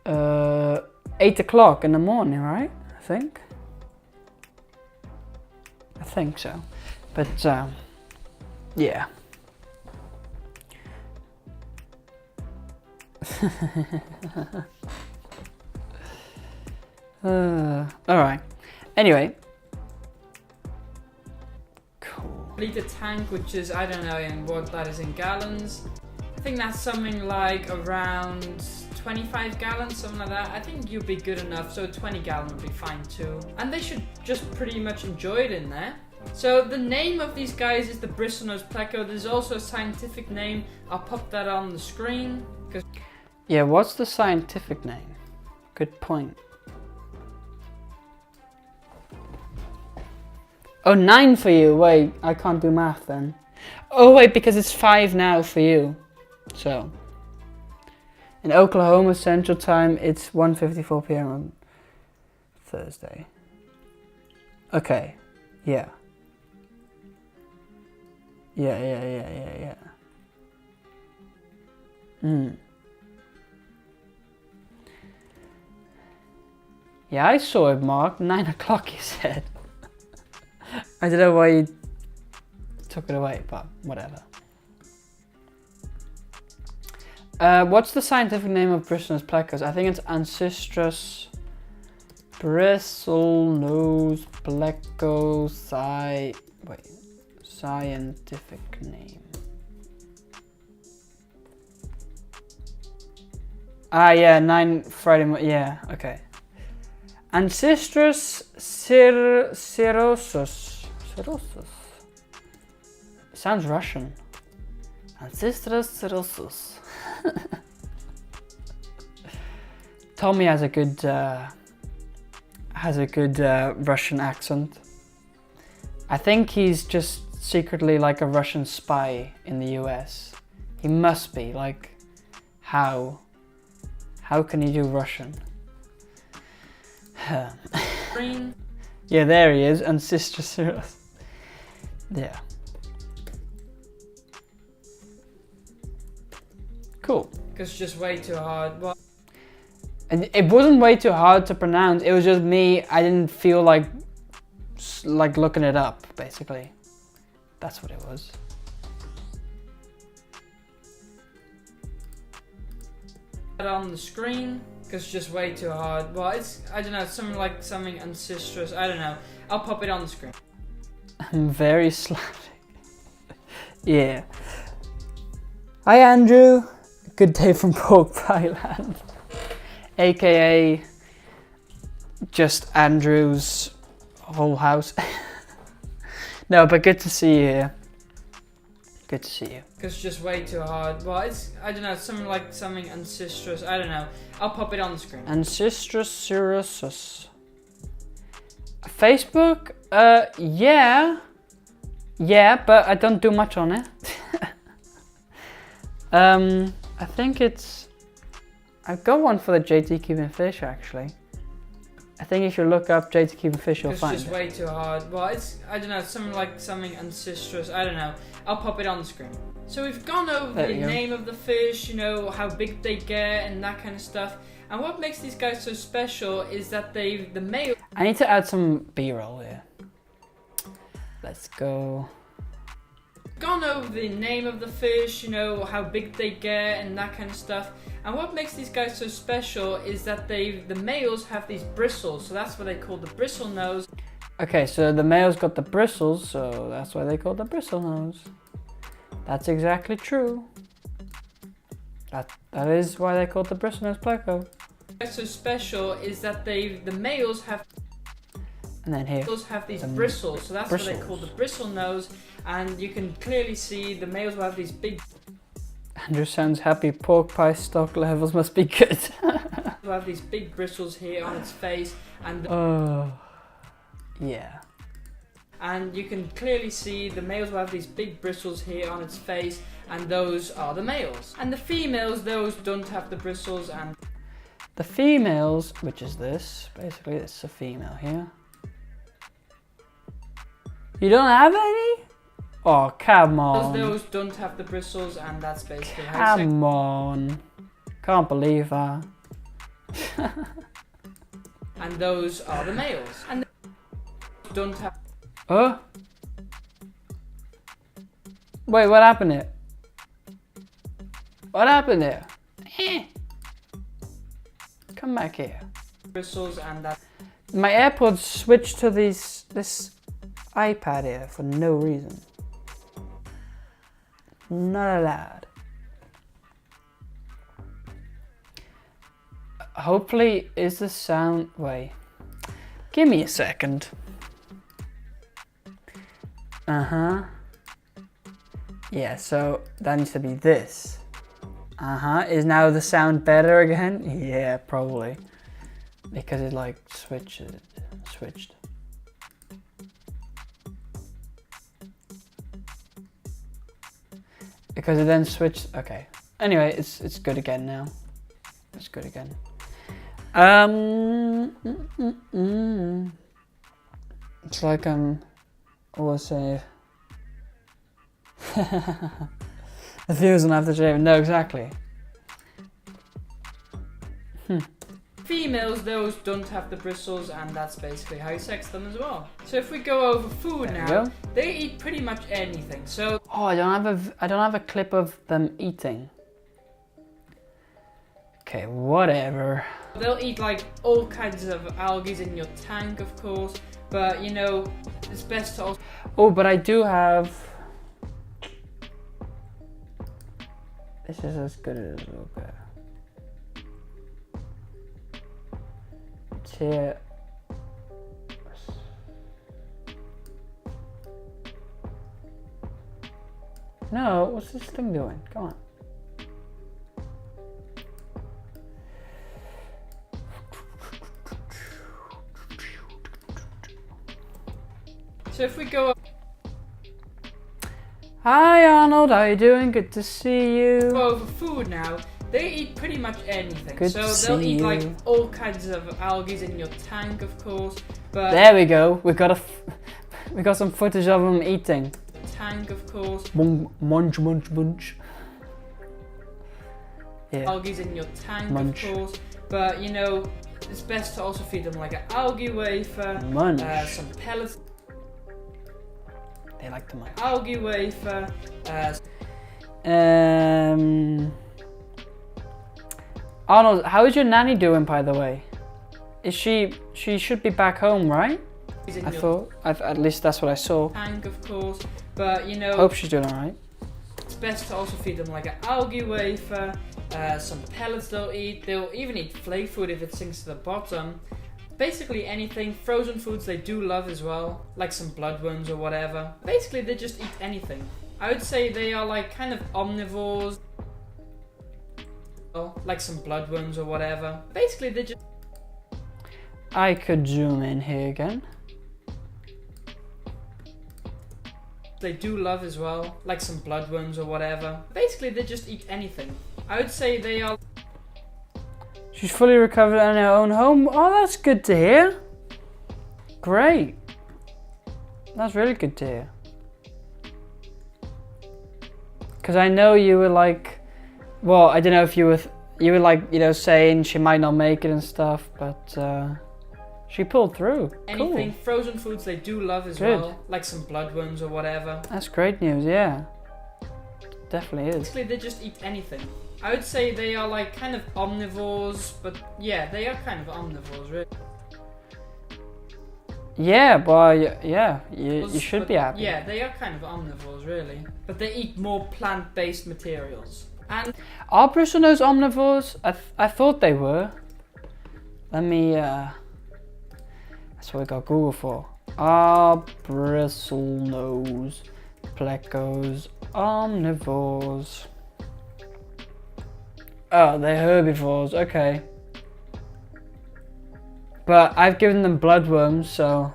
8 o'clock in the morning, right? I think so. But yeah. Alright. Anyway. Cool. Liter tank, which is, I don't know in what that is in gallons. I think that's something like around 25 gallons, something like that. I think you'll be good enough, so 20 gallon would be fine too. And they should just pretty much enjoy it in there. So the name of these guys is the Bristlenose pleco. There's also a scientific name. I'll pop that on the screen. Yeah, what's the scientific name? Good point. Oh, 9 for you. Wait, I can't do math then. Oh wait, because it's 5 now for you. So in Oklahoma Central Time, it's 1:54 p.m. on Thursday. Okay. Yeah. Yeah. Yeah, I saw it, Mark. 9 o'clock, you said. I don't know why you took it away, but whatever. What's the scientific name of Bristlenose plecos? I think it's Ancistrus Bristlenose pleco scientific name. Ah, yeah, 9 Friday. Yeah, okay. Ancestros Cirrhosis. Sounds Russian. Ancestros Cirrhosis. Tommy has a good Russian accent. I think he's just secretly like a Russian spy in the US. He must be, like, how can he do Russian? Green. Yeah, there he is, and Sister Cyrus. Yeah. Cool. Because just way too hard. Well, And it wasn't way too hard to pronounce. It was just me. I didn't feel like looking it up. Basically, that's what it was. on the screen. Because just way too hard. Well, it's, I don't know, something ancestral. I don't know. I'll pop it on the screen. I'm very Slavic. Yeah. Hi Andrew. Good day from Pork Pie Land. AKA just Andrew's whole house. No, but good to see you here. Good to see you. Because just way too hard. Well, it's, I don't know, something ancestral. I don't know. I'll pop it on the screen. Ancestros Cirrhosis. Facebook? Yeah. Yeah, but I don't do much on it. I think it's... I've got one for the JT Keeping Fish, actually. I think if you look up JT Keeping Fish, you'll find it. It's just way too hard. Well, it's, I don't know, something ancestral. I don't know. I'll pop it on the screen. So we've gone over the name of the fish, you know, how big they get and that kind of stuff. And what makes these guys so special is that the male... I need to add some B-roll here. Let's go. Gone over the name of the fish, you know, how big they get and that kind of stuff. And what makes these guys so special is that the males have these bristles, so that's what they call the bristle nose. Okay, so the male's got the bristles, so that's why they call the bristle nose. That's exactly true. That is why they call the bristle nose pleco. What's so special is that the males have... And then here. Males have these bristles, so that's what they call the bristle nose. And you can clearly see the males will have these big... Andrew sounds happy. Pork pie stock levels must be good. will have these big bristles here on its face, and... Oh, yeah. And you can clearly see the males will have these big bristles here on its face, and those are the males. And the females, those don't have the bristles, and... The females, which is this, basically it's a female here. You don't have any? Oh, come on. Those don't have the bristles, and that's basically Come on. Can't believe that. And those are the males. And don't have... Oh? Wait, what happened here? What happened here? Come back here. Bristles, and that... My AirPods switched to this iPad here for no reason. Not allowed. Hopefully, is the sound... Wait. Give me a second. Uh-huh. Yeah, so that needs to be this. Uh-huh. Is now the sound better again? Yeah, probably. Because it like switched. Because it then switched. Okay. Anyway, it's good again now. It's good again. It's like I'm always saying. The views on aftershave. No, exactly. Females, those don't have the bristles, and that's basically how you sex them as well. So if we go over food now, they eat pretty much anything. So oh, I don't have a clip of them eating. Okay, whatever. They'll eat like all kinds of algae in your tank, of course, but you know, it's best to also... Oh, but I do have... This is as good as it'll get. Tier. No, what's this thing doing? Come on. So if we go Hi Arnold, how you doing? Good to see you. over food now, they eat pretty much anything. Good so to they'll see eat like you. all kinds of algae in your tank, of course. But There we go. We got we got some footage of them eating. tank, of course. Munch, munch, munch. Yeah. Algae in your tank, Munch. of course. But you know, it's best to also feed them like an algae wafer, Munch. some pellets, They like to munch. algae wafer. Arnold, how is your nanny doing, by the way? Is she should be back home, right? in I your thought. At least that's what I saw. tank, of course. But you know, Hope she's doing alright. it's best to also feed them like an algae wafer, some pellets they'll eat. They'll even eat flake food if it sinks to the bottom. Basically anything. Frozen foods they do love as well, like some bloodworms or whatever. Basically they just eat anything. I would say they are like kind of omnivores. Like some bloodworms or whatever. Basically they just... I could zoom in here again. They do love as well, like some bloodworms or whatever. Basically they just eat anything. I would say they are... She's fully recovered in her own home. Oh, that's good to hear. Great. That's really good to hear. Because I know you were like, well, I don't know if you were like, you know, saying she might not make it and stuff, but she pulled through. anything. Cool. Frozen foods they do love as Good. well, like some bloodworms or whatever. That's great news, yeah. Definitely is. Basically they just eat anything. I would say they are like kind of omnivores, but yeah, they are kind of omnivores, really. Yeah, but yeah, you should But be happy. Yeah, they are kind of omnivores, really. But they eat more plant-based materials. And Are bristlenose omnivores? I thought they were. Let me, that's what we got Google for. Are bristlenose plecos omnivores? Oh, they're herbivores, okay. But I've given them bloodworms, so...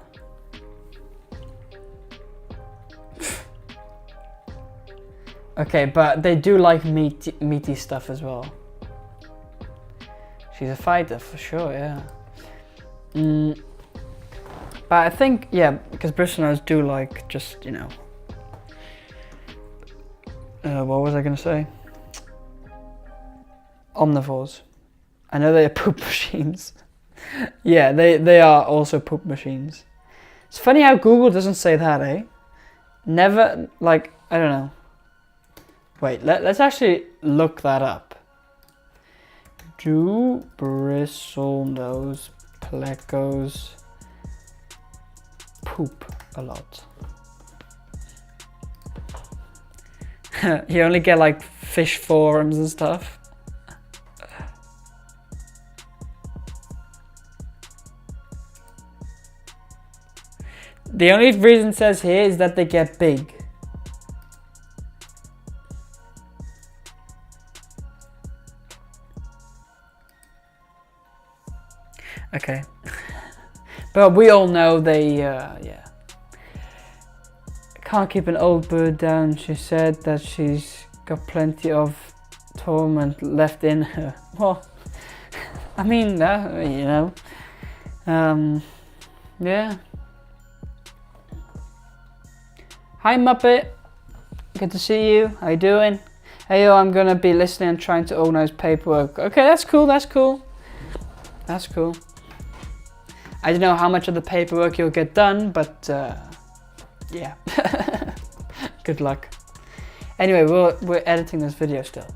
Okay, but they do like meaty stuff as well. She's a fighter for sure, yeah. But I think, yeah, because bristlenose do like just, you know. What was I gonna say? Omnivores. I know they are poop machines. Yeah, they are also poop machines. It's funny how Google doesn't say that, eh? Never, like, I don't know. Wait, let's actually look that up. Do bristlenose plecos poop a lot? You only get like fish forums and stuff. The only reason it says here is that they get big. Okay. But we all know they, yeah. Can't keep an old bird down. She said that she's got plenty of torment left in her. Well, I mean, you know. Yeah. Hi Muppet. Good to see you. How you doing? Hey yo, I'm gonna be listening and trying to organize paperwork. Okay, that's cool, that's cool. That's cool. I don't know how much of the paperwork you'll get done, but yeah. Good luck. Anyway, we're editing this video still.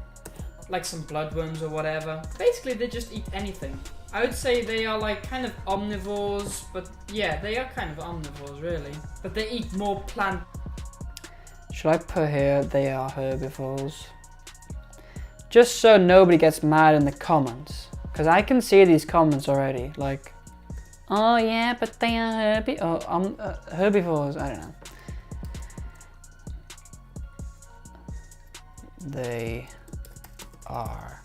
like some bloodworms or whatever. Basically, they just eat anything. I would say they are like kind of omnivores, but yeah, they are kind of omnivores really. But they eat more plant. Should I put here, they are herbivores? Just so nobody gets mad in the comments. Because I can see these comments already, like, Oh yeah, but they are herbivores. I don't know. They are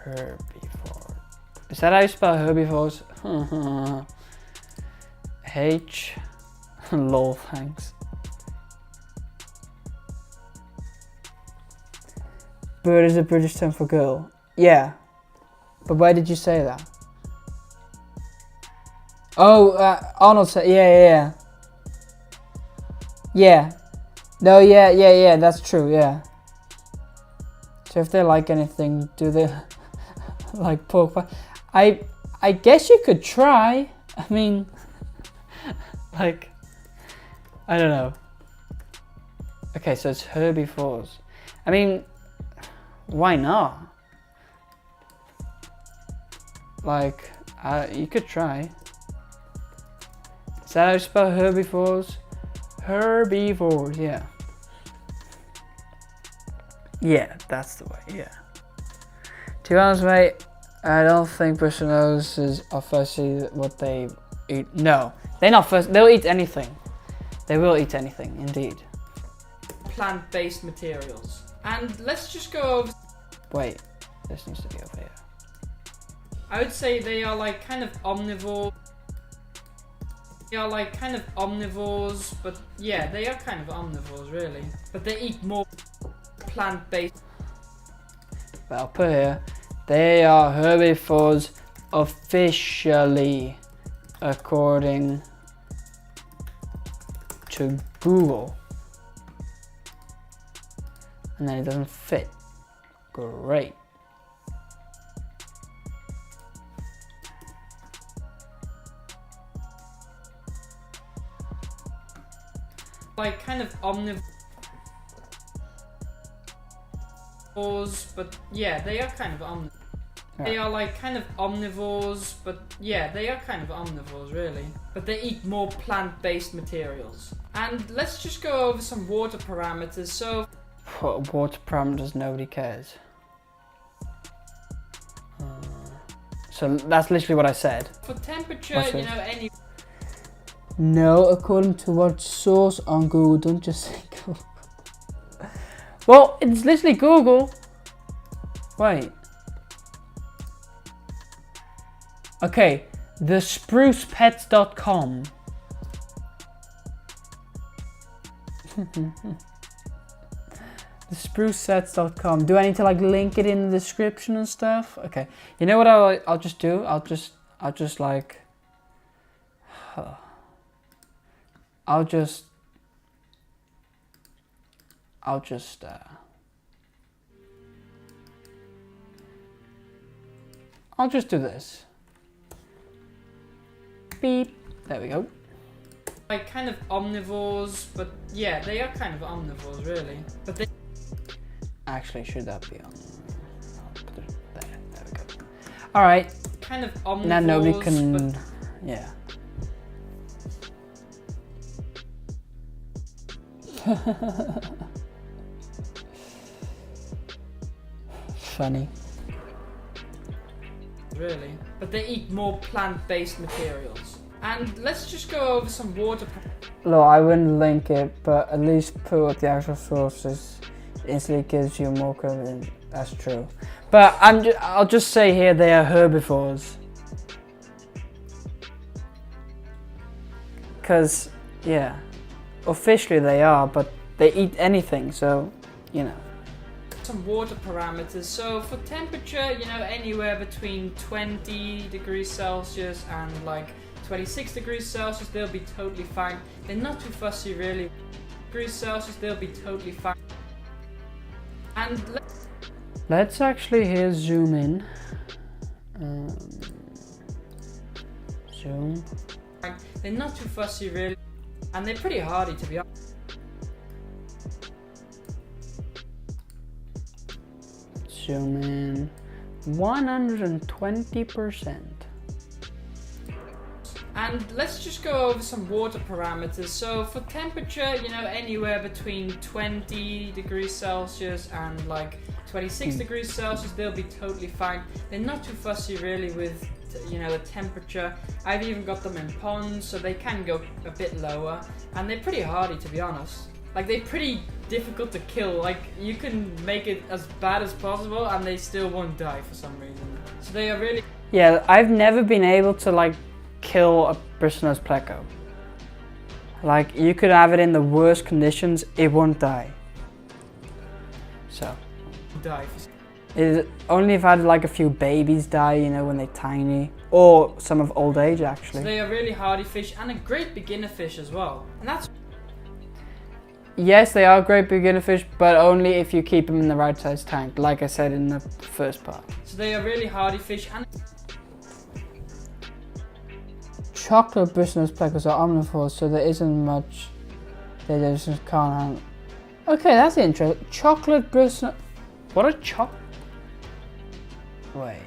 herbivores. Is that how you spell herbivores? H. Lol, thanks. Bird is a British term for girl. Yeah. But why did you say that? Oh, Arnold said, yeah. Yeah. No, yeah, that's true, yeah. So if they like anything, do they like pork pie? I guess you could try. I mean, like, I don't know. Okay, so it's herbivores. I mean, why not? Like, you could try. Is that how you spell herbivores? Herbivores, yeah. Yeah, that's the way, yeah. To be honest, mate, I don't think Bristlenoses are firstly what they eat. No, they're not first. They'll eat anything. They will eat anything, indeed. Plant-based materials. And let's just go over... Wait, this needs to be over here. I would say they are like kind of omnivore. They are like kind of omnivores, but yeah, they are kind of omnivores really. But they eat more plant-based. But I'll put here, they are herbivores officially, according to Google. And then it doesn't fit. Great. Like kind of omnivores, but yeah, they are kind of omnivores. Yeah. They are like kind of omnivores, but yeah, they are kind of omnivores really. But they eat more plant-based materials. And let's just go over some water parameters. So Water parameters, nobody cares. So that's literally what I said. for temperature, What's you this? know, any... No, according to what source on Google, don't just say Google. Well, it's literally Google. Wait. Okay, thesprucepets.com. Thesprucepets.com. Do I need to like link it in the description and stuff? Okay. You know what I'll just do? I'll just like I'll just do this. Beep. There we go. like kind of omnivores, but yeah, they are kind of omnivores really. But they... Actually, should that be on? I'll put it there. There we go. All right. kind of omnivores. Now nobody can. But Yeah. Funny. really. But they eat more plant-based materials. And let's just go over some water. Look, I wouldn't link it, but at least put what the actual source is. Instantly gives you more confidence. That's true. But I'll just say here they are herbivores. Because, yeah, officially they are, but they eat anything, so, you know. Some water parameters. So for temperature, you know, anywhere between 20 degrees Celsius and like 26 degrees Celsius, they'll be totally fine. They're not too fussy really. Degrees Celsius, they'll be totally fine. And let's actually here zoom in. Zoom. they're not too fussy really, and they're pretty hardy to be honest. Zoom in 120%. And let's just go over some water parameters. So for temperature, you know, anywhere between 20 degrees Celsius and like 26 degrees Celsius, they'll be totally fine. They're not too fussy really with you know, the temperature. I've even got them in ponds, so they can go a bit lower, and they're pretty hardy, to be honest. Like, they're pretty difficult to kill. Like, you can make it as bad as possible and they still won't die for some reason. So they are really... Yeah, I've never been able to like kill a bristlenose pleco. Like, you could have it in the worst conditions, it won't die. So die. it only if I had like a few babies die, you know, when they're tiny, or some of old age actually. So they are really hardy fish and a great beginner fish as well. And that's... Yes, they are great beginner fish, but only if you keep them in the right size tank, like I said in the first part. So they are really hardy fish and... Chocolate bristlenose plecos are omnivores, so there isn't much they just can't handle. Okay, that's interesting. Chocolate bristlenose... What a Wait.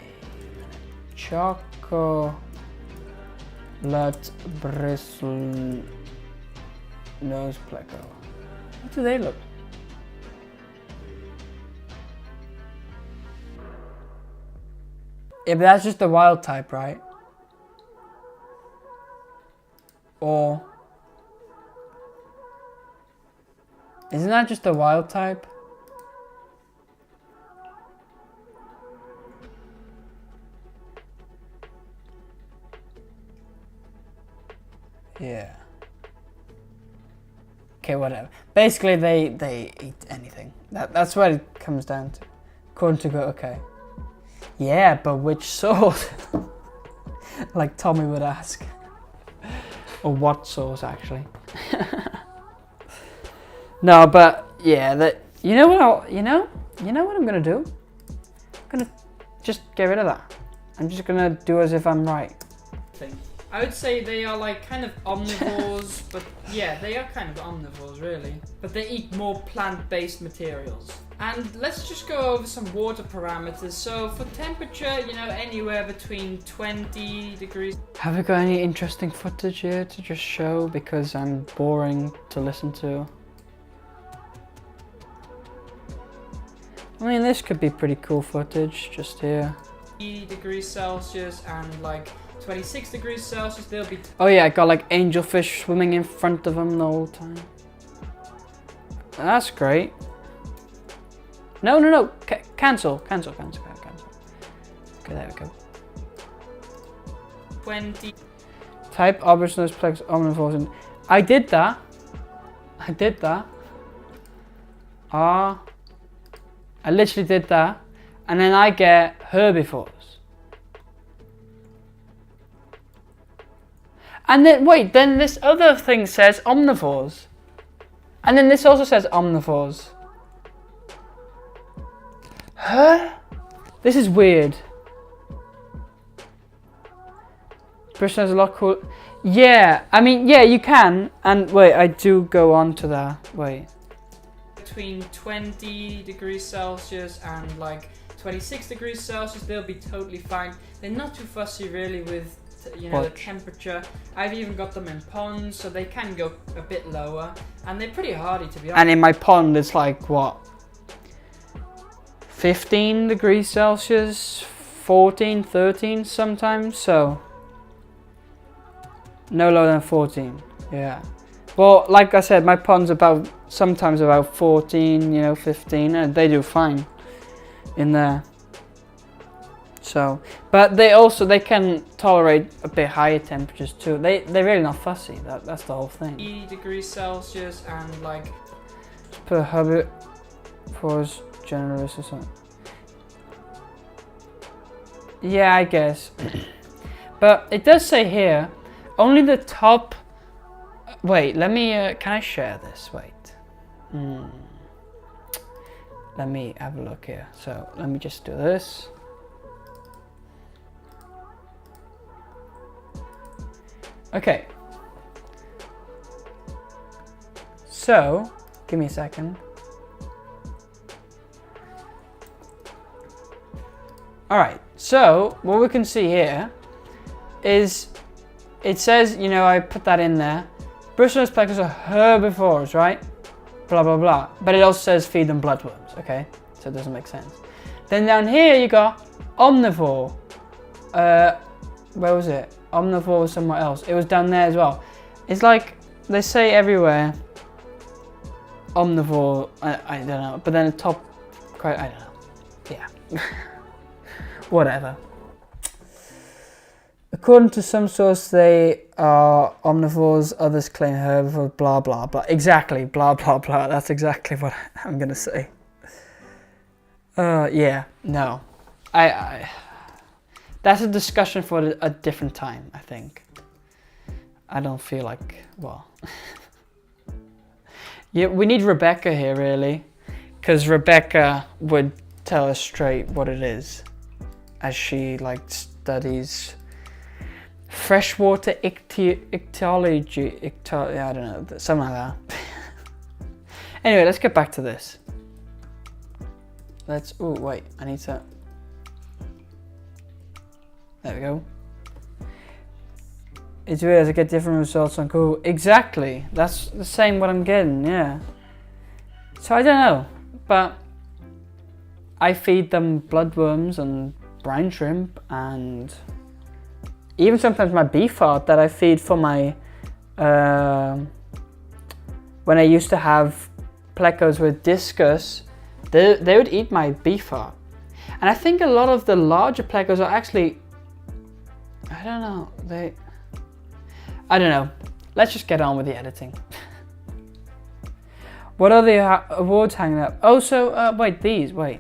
Chocolate bristlenose pleco. What do they look? Yeah, but that's just the wild type, right? Or isn't that just the wild type? Yeah. Okay, whatever. Basically, they eat anything. That's what it comes down to. According to okay. Yeah, but which sort? Like Tommy would ask. Or what sauce, actually? No, but yeah, you know what I'm gonna do? I'm gonna just get rid of that. I'm just gonna do as if I'm right. I would say they are like kind of omnivores, but yeah, they are kind of omnivores really. But they eat more plant-based materials. And let's just go over some water parameters. So for temperature, you know, anywhere between 20 degrees. Have we got any interesting footage here to just show? Because I'm boring to listen to. I mean, this could be pretty cool footage just here. Degrees Celsius and like 26 degrees Celsius, they'll be... Oh yeah, I got like angelfish swimming in front of them the whole time. That's great. No. Cancel. Okay, there we go. 20. Type bristlenose plex omnivores. And I did that. I literally did that. And then I get herbivores. And then, wait, then this other thing says omnivores. And then this also says omnivores. Huh? This is weird. Bristlenose is a lot cool. Yeah, I mean, yeah, you can. And wait, I do go on to that. Wait. Between 20 degrees Celsius and like 26 degrees Celsius, they'll be totally fine. They're not too fussy really with, you know, the temperature. I've even got them in ponds, so they can go a bit lower, and they're pretty hardy, to be honest. And in my pond, it's like what, 15 degrees Celsius, 14, 13 sometimes. So no lower than 14. Yeah. Well, like I said, my pond's sometimes about 14, you know, 15, and they do fine in there. So, but they can tolerate a bit higher temperatures too. They're really not fussy. That's the whole thing. 80 degrees Celsius and like per habit for generous or something. Yeah, I guess. But it does say here only the top. Wait, let me. Can I share this? Wait. Let me have a look here. So let me just do this. Okay. So, give me a second. Alright, so what we can see here is it says, you know, I put that in there. Bristlenose plecos are herbivores, right? Blah, blah, blah. But it also says feed them bloodworms, okay? So it doesn't make sense. Then down here you got omnivore. where was it? Omnivore was somewhere else. It was down there as well. It's like they say everywhere. Omnivore, I don't know, but then the top, quite, I don't know. Yeah, whatever. According to some source, they are omnivores. Others claim herbivores. Blah blah blah. Exactly. Blah blah blah. That's exactly what I'm gonna say. Yeah. No. That's a discussion for a different time, I think. I don't feel like, well. Yeah, we need Rebecca here, really. Because Rebecca would tell us straight what it is. As she, like, studies freshwater ichthyology. I don't know, something like that. Anyway, let's get back to this. Oh, wait, I need to... There we go. It's weird as I get different results on Google. Exactly. That's the same what I'm getting, yeah. So I don't know, but I feed them bloodworms and brine shrimp and even sometimes my beef heart that I feed for my, when I used to have plecos with discus, they would eat my beef heart. And I think a lot of the larger plecos are actually, I don't know, I don't know. Let's just get on with the editing. What are the awards hanging up? Oh, so, wait, these, wait.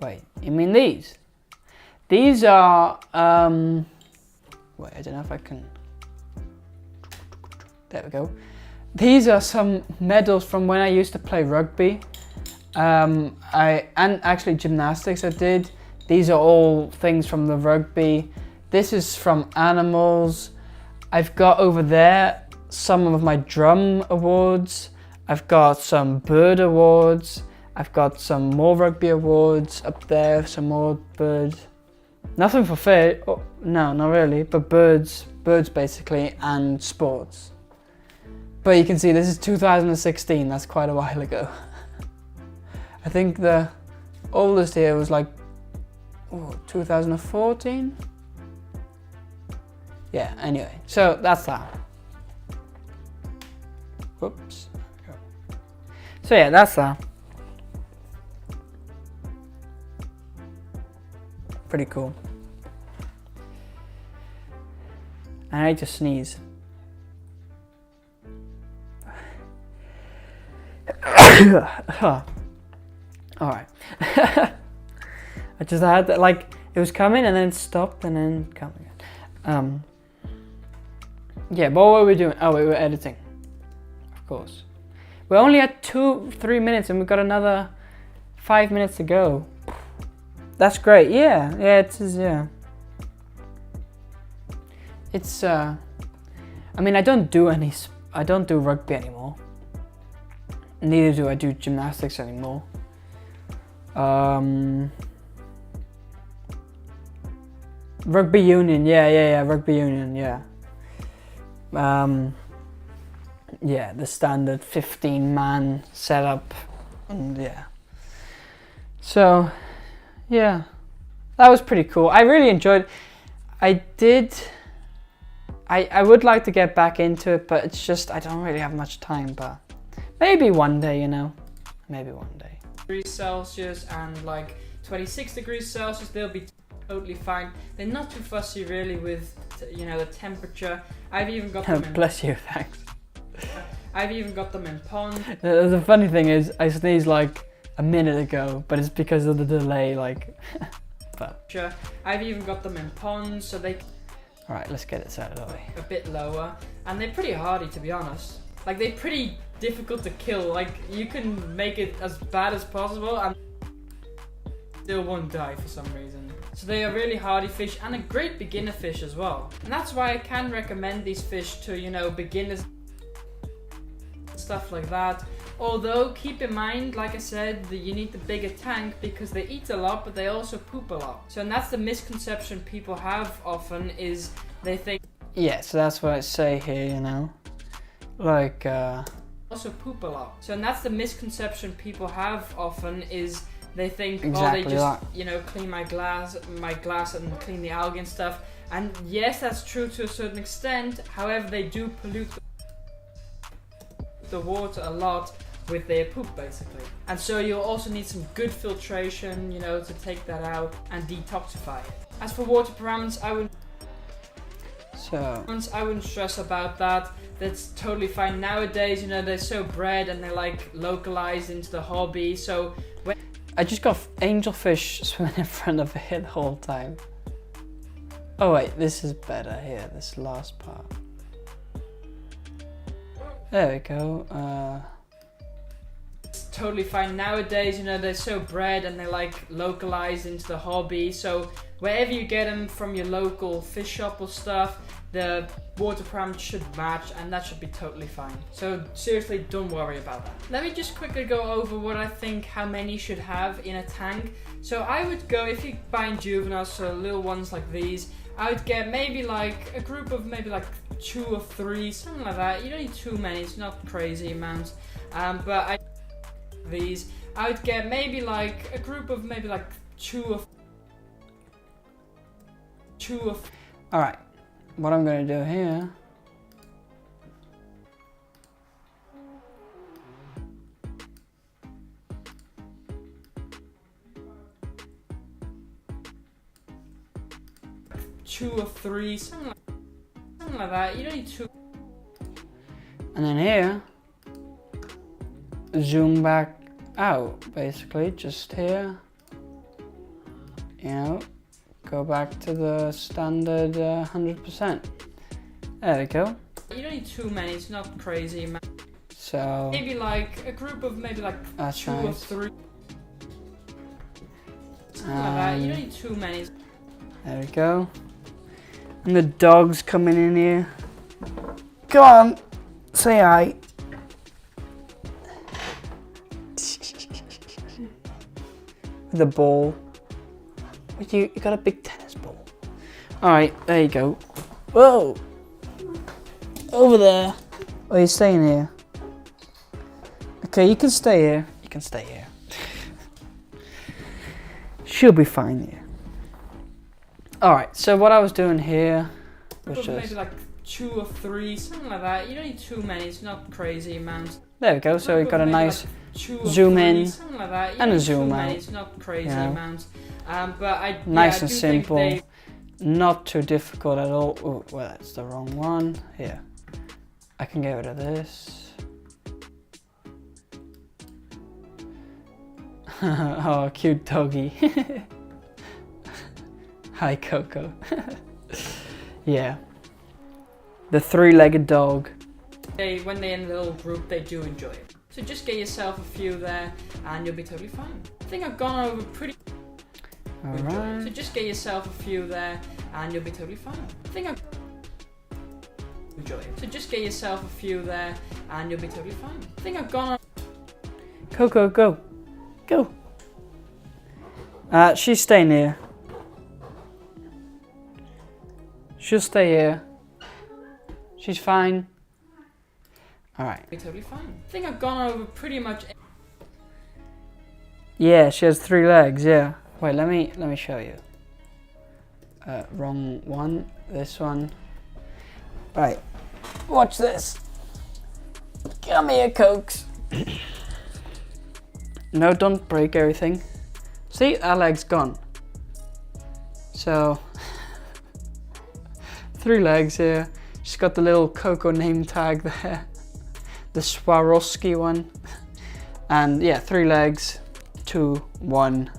Wait, you mean these? These are, wait, I don't know if I can. There we go. These are some medals from when I used to play rugby. And actually gymnastics I did. These are all things from the rugby. This is from animals. I've got over there some of my drum awards. I've got some bird awards. I've got some more rugby awards up there, some more birds. Nothing for fish, oh, no, not really, but birds basically, and sports. But you can see this is 2016, that's quite a while ago. I think the oldest here was like, 2014? Yeah, anyway, so that's that. Whoops. So yeah, that's that. Pretty cool. I need to sneeze. Alright. I just had that, like, it was coming and then it stopped and then come again. Yeah, but what were we doing? Oh, we were editing. Of course. We're only at 2-3 minutes and we've got another 5 minutes to go. That's great, yeah, it is, yeah. It's, I mean, I don't do rugby anymore. Neither do I do gymnastics anymore. Rugby union, yeah, rugby union, yeah. Yeah, the standard 15-man setup, and yeah. So, yeah, that was pretty cool. I really enjoyed. I would like to get back into it, but it's just I don't really have much time. But maybe one day, you know, maybe one day. Degrees Celsius and like 26 degrees Celsius, they'll be totally fine. They're not too fussy really with, you know, the temperature. I've even got them in, bless you, thanks. I've even got them in ponds. The funny thing is, I sneezed like a minute ago, but it's because of the delay, like. But I've even got them in ponds, so they. All right, let's get it out of the way. A bit lower, and they're pretty hardy, to be honest. Like, they're pretty difficult to kill. Like, you can make it as bad as possible and still won't die for some reason. So they are really hardy fish and a great beginner fish as well. And that's why I can recommend these fish to, you know, beginners, stuff like that. Although, keep in mind, like I said, that you need the bigger tank because they eat a lot, but they also poop a lot. So, and that's the misconception people have often, is they think... Yeah, so that's what I say here, you know. Like, also poop a lot. So, and that's the misconception people have often, is They think, Exactly oh, they just, that. you know, clean my glass and clean the algae and stuff. And yes, that's true to a certain extent. However, they do pollute the water a lot with their poop, basically. And so you'll also need some good filtration, you know, to take that out and detoxify it. As for water parameters, I wouldn't stress about that. That's totally fine. Nowadays, you know, they're so bred and they're like localized into the hobby. So I just got angelfish swimming in front of it the whole time. Oh wait, this is better here, this last part. There we go. It's totally fine. Nowadays, you know, they're so bred and they're like localized into the hobby. So wherever you get them from your local fish shop or stuff, the water parameters should match, and that should be totally fine. So seriously, don't worry about that. Let me just quickly go over what I think how many should have in a tank. So I would go, if you're buying juveniles, so little ones like these, I would get maybe like a group of maybe like 2 or 3, something like that. You don't need too many, it's not crazy amounts. I would get maybe like a group of maybe like 2 or. Alright, what I'm going to do here. Two or 3, something like that. You don't need 2. And then here, zoom back out, basically, just here. You know, go back to the standard 100%. There we go. You don't need too many, it's not crazy, man. So Maybe like a group of maybe like that's 2 or nice. 3. Something like that. You don't need too many. There we go. And the dog's coming in here. Come on, say hi. The ball. You got a big tennis ball. Alright, there you go. Whoa! Over there. Oh, you're staying here. Okay, you can stay here. You can stay here. She'll be fine here. Alright, so what I was doing here was just... Maybe like 2 or 3, something like that. You don't need too many, it's not crazy amounts. There we go, so we've got a nice like zoom in something like that. and a zoom out. It's not crazy Yeah. amounts. Nice and simple, not too difficult at all. Oh, well, that's the wrong one. Here, I can get rid of this. Oh, cute doggy. Hi, Coco. Yeah, the 3-legged dog. When they're in a little group, they do enjoy it. So just get yourself a few there, and you'll be totally fine. I think I've gone over pretty. Alright. So just get yourself a few there, and you'll be totally fine. I think I've enjoy it. So just get yourself a few there, and you'll be totally fine. I think I've gone. Coco, go, go. She's staying here. She'll stay here. She's fine. Alright. Be totally fine. I think I've gone over pretty much. Yeah, she has 3 legs, yeah. Wait, let me show you. Wrong one. This one. Right. Watch this. Come here, Cokes. No, don't break everything. See, our leg's gone. So 3 legs here. She's got the little Coco name tag there. The Swarovski one. And yeah, 3 legs, 2, 1.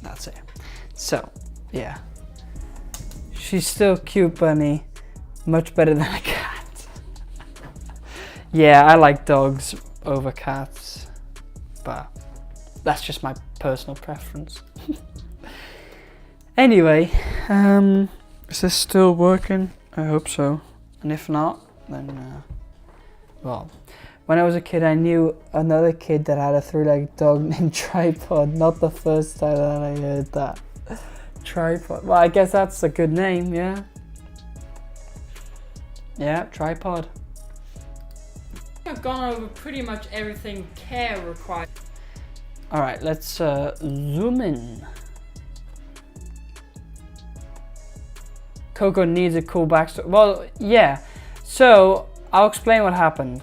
That's it. So, yeah. She's still cute bunny. Much better than a cat. Yeah, I like dogs over cats. But that's just my personal preference. Anyway, is this still working? I hope so. And if not, then, well. When I was a kid, I knew another kid that had a 3-legged dog named Tripod. Not the first time that I heard that. Tripod. Well, I guess that's a good name, yeah? Yeah, Tripod. I've gone over pretty much everything care required. All right, let's zoom in. Coco needs a cool backstory. Well, yeah. So I'll explain what happened.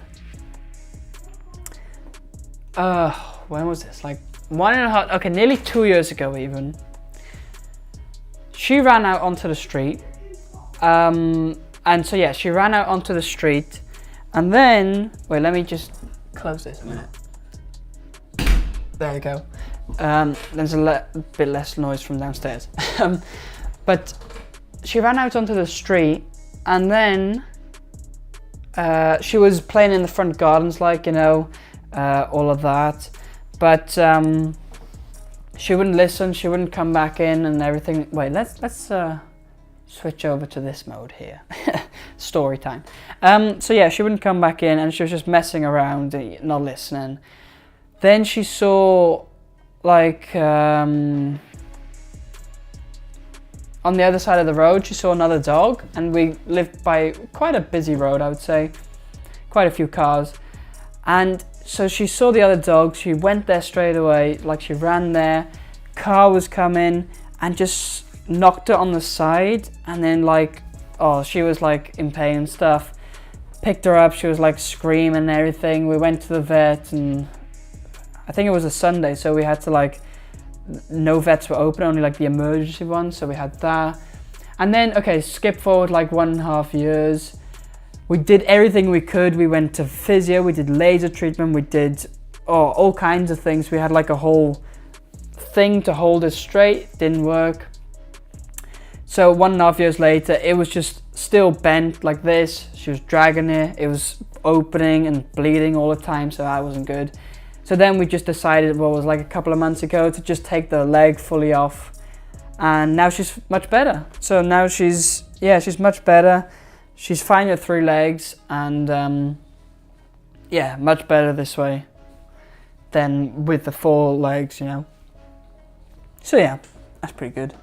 When was this? Like 1.5, okay, nearly 2 years ago even. She ran out onto the street. And so yeah, she ran out onto the street. And then, wait, let me just close this a minute. There we go. There's a bit less noise from downstairs. But she ran out onto the street, and then she was playing in the front gardens, like, you know, all of that. But she wouldn't listen. She wouldn't come back in and everything. Wait, let's switch over to this mode here. Story time. So yeah, she wouldn't come back in, and she was just messing around, not listening. Then she saw, like, on the other side of the road, she saw another dog, and we lived by quite a busy road, I would say, quite a few cars. And so she saw the other dog, she went there straight away, like she ran there, car was coming, and just knocked her on the side, and then like, oh, she was like in pain and stuff. Picked her up, she was like screaming and everything. We went to the vet, and I think it was a Sunday, so we had to like, no vets were open, only like the emergency ones, so we had that. And then, okay, skip forward like 1.5 years. We did everything we could. We went to physio, we did laser treatment, we did all kinds of things. We had like a whole thing to hold it straight, didn't work. So 1.5 years later, it was just still bent like this. She was dragging it, it was opening and bleeding all the time, so that wasn't good. So then we just decided, what was like a couple of months ago, to just take the leg fully off. And now she's much better. So now she's much better. She's fine with 3 legs, and yeah, much better this way than with the 4 legs, you know. So yeah, that's pretty good.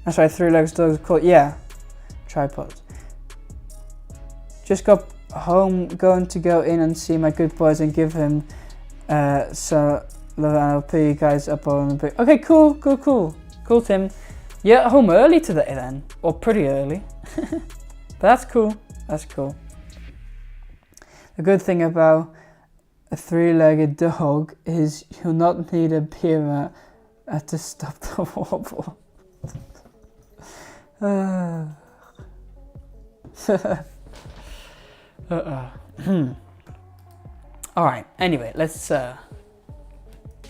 That's right, 3 legs dogs called, yeah, tripods. Just got home, going to go in and see my good boys and give him so love, and I'll put you guys up on the bit. Okay, cool, Tim. You're at home early today then, or pretty early. But that's cool. The good thing about a 3-legged dog is you'll not need a beer mat to stop the wobble. Alright, anyway, let's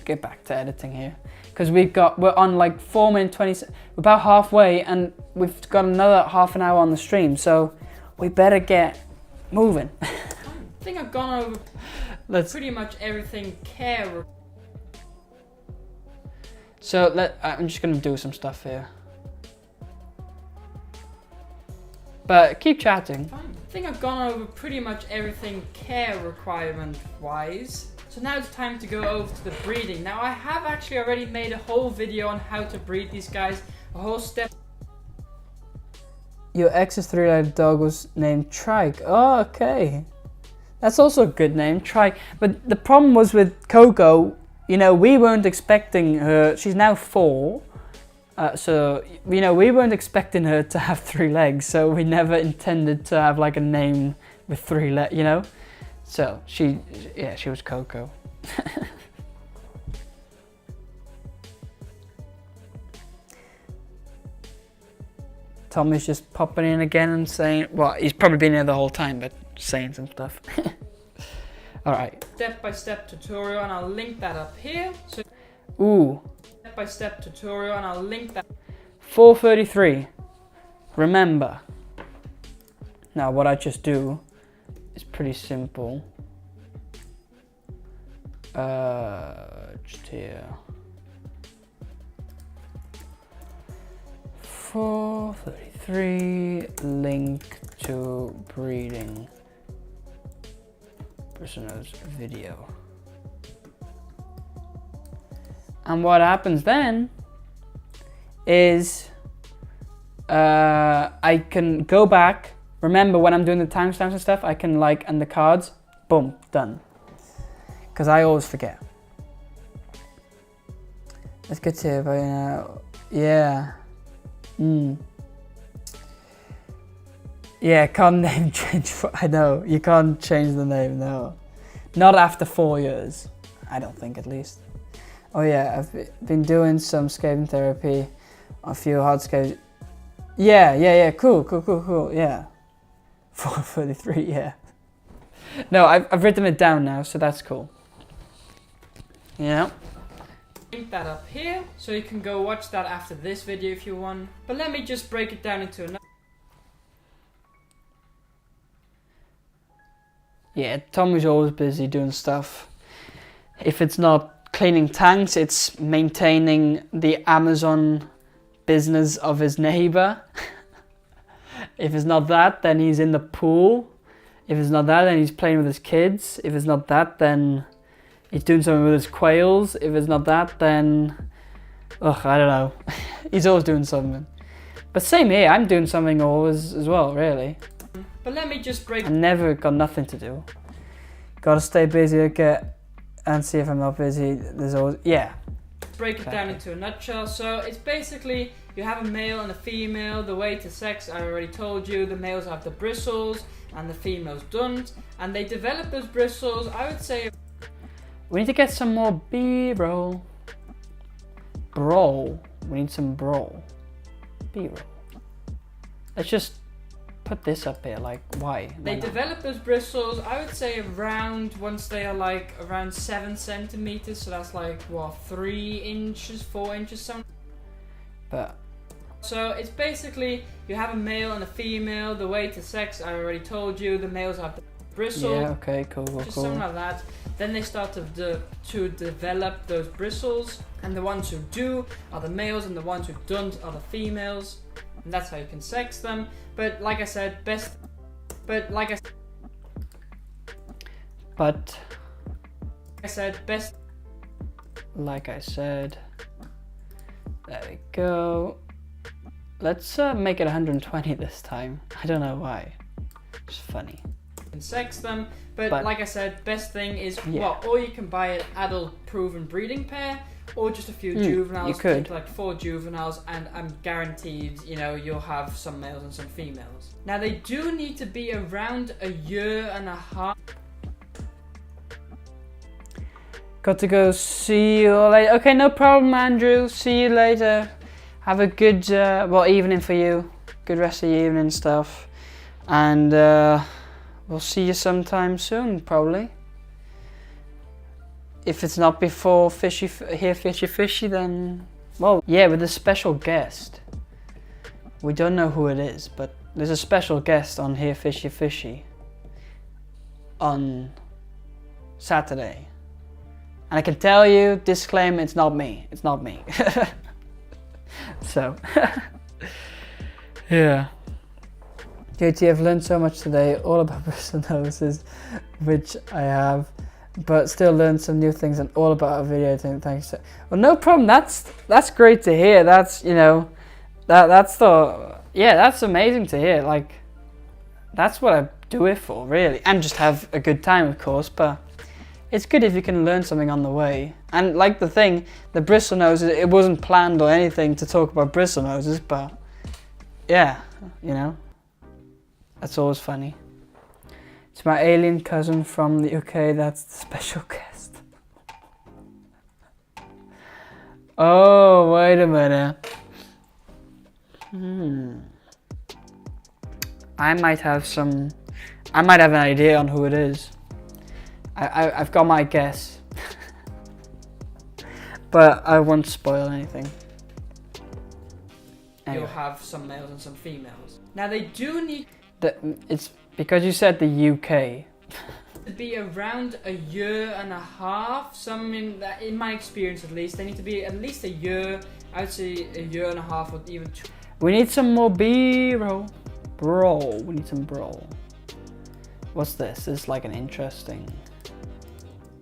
get back to editing here, because we're on like 4 minutes 20, we're about halfway, and we've got another half an hour on the stream, so we better get moving. I think I've gone over pretty much everything care. So I'm just gonna do some stuff here, but keep chatting. Fine. I think I've gone over pretty much everything care requirement wise. So now it's time to go over to the breeding. Now I have actually already made a whole video on how to breed these guys, a whole step. Your ex's 3-legged dog was named Trike. Oh, okay. That's also a good name, Trike. But the problem was with Coco, you know, we weren't expecting her, she's now 4. So, you know, we weren't expecting her to have 3 legs, so we never intended to have like a name with 3 legs, you know? So, she was Coco. Tommy's just popping in again and saying, well, he's probably been here the whole time, but saying some stuff. Alright. Step-by-step tutorial, and I'll link that up here. So, ooh. Step-by-step tutorial, and I'll link that. 433. Remember. Now what I just do is pretty simple. Just here. 433, link to breeding Bristlenose video. And what happens then is I can go back. remember when I'm doing the timestamps and stuff, I can like, and the cards, boom, done. Because I always forget. It's good to hear about, you know, yeah. Yeah, can't name change, I know, you can't change the name, no. Not after 4 years, I don't think at least. Oh yeah, I've been doing some skating therapy, a few hard skates. Yeah, cool, yeah. 4:33, yeah. No, I've written it down now, so that's cool. Yeah. Link that up here, so you can go watch that after this video if you want. But let me just break it down into another. Yeah, Tommy's always busy doing stuff. If it's not cleaning tanks, it's maintaining the Amazon business of his neighbor. If it's not that, then he's in the pool. If it's not that, then he's playing with his kids. If it's not that, then he's doing something with his quails. If it's not that, then... ugh, I don't know. He's always doing something. But same here, I'm doing something always as well, really. But let me just break... I never got nothing to do. Gotta stay busy, and see if I'm not busy. There's always... yeah. Break it down into a nutshell. So it's basically you have a male and a female. The way to sex, I already told you. The males have the bristles and the females don't, and they develop those bristles. I would say we need to get some more B-roll. Bro, we need some bro. B-roll. Let's just put this up here. Like, why? They develop those bristles, I would say around, once they are like around 7 centimeters, so that's like what, 3 inches, 4 inches, something. But so it's basically you have a male and a female. The way to sex, I already told you. The males have the bristles. yeah, okay, cool. Something like that. Then they start to develop those bristles, and the ones who do are the males, and the ones who don't are the females. And that's how you can sex them. But like I said, best. Like I said, there we go. Let's make it 120 this time. I don't know why. It's funny. Can sex them, but like I said, best thing is well, or you can buy an adult proven breeding pair, or just a few juveniles. You could take like 4 juveniles, and I'm guaranteed, you know, you'll have some males and some females. Now they do need to be around a year and a half. Got to go. See you later. Okay, no problem, Andrew. See you later. Have a good evening for you. Good rest of the evening and stuff, and we'll see you sometime soon, probably. If it's not before Fishy, then, well, yeah, with a special guest. We don't know who it is, but there's a special guest on Here Fishy on Saturday. And I can tell you, disclaimer, it's not me. It's not me. So, yeah. JT, I've learned so much today, all about bristle noses, which I have, but still learned some new things and all about our video editing. Thanks. Well, no problem. That's great to hear. That's, you know, that's amazing to hear. Like, that's what I do it for, really, and just have a good time, of course. But it's good if you can learn something on the way. And like the bristle noses, it wasn't planned or anything to talk about bristle noses, but yeah, you know, that's always funny. It's my alien cousin from the UK, that's the special guest. Oh, wait a minute. I might have an idea on who it is. I've got my guess. But I won't spoil anything. Anyway. You'll have some males and some females. Now they do need... It's because you said the UK. To be around a year and a half, in my experience at least, they need to be at least a year. I would say a year and a half or even 2. We need some more B-roll. Bro, we need some bro. What's this? This is like an interesting...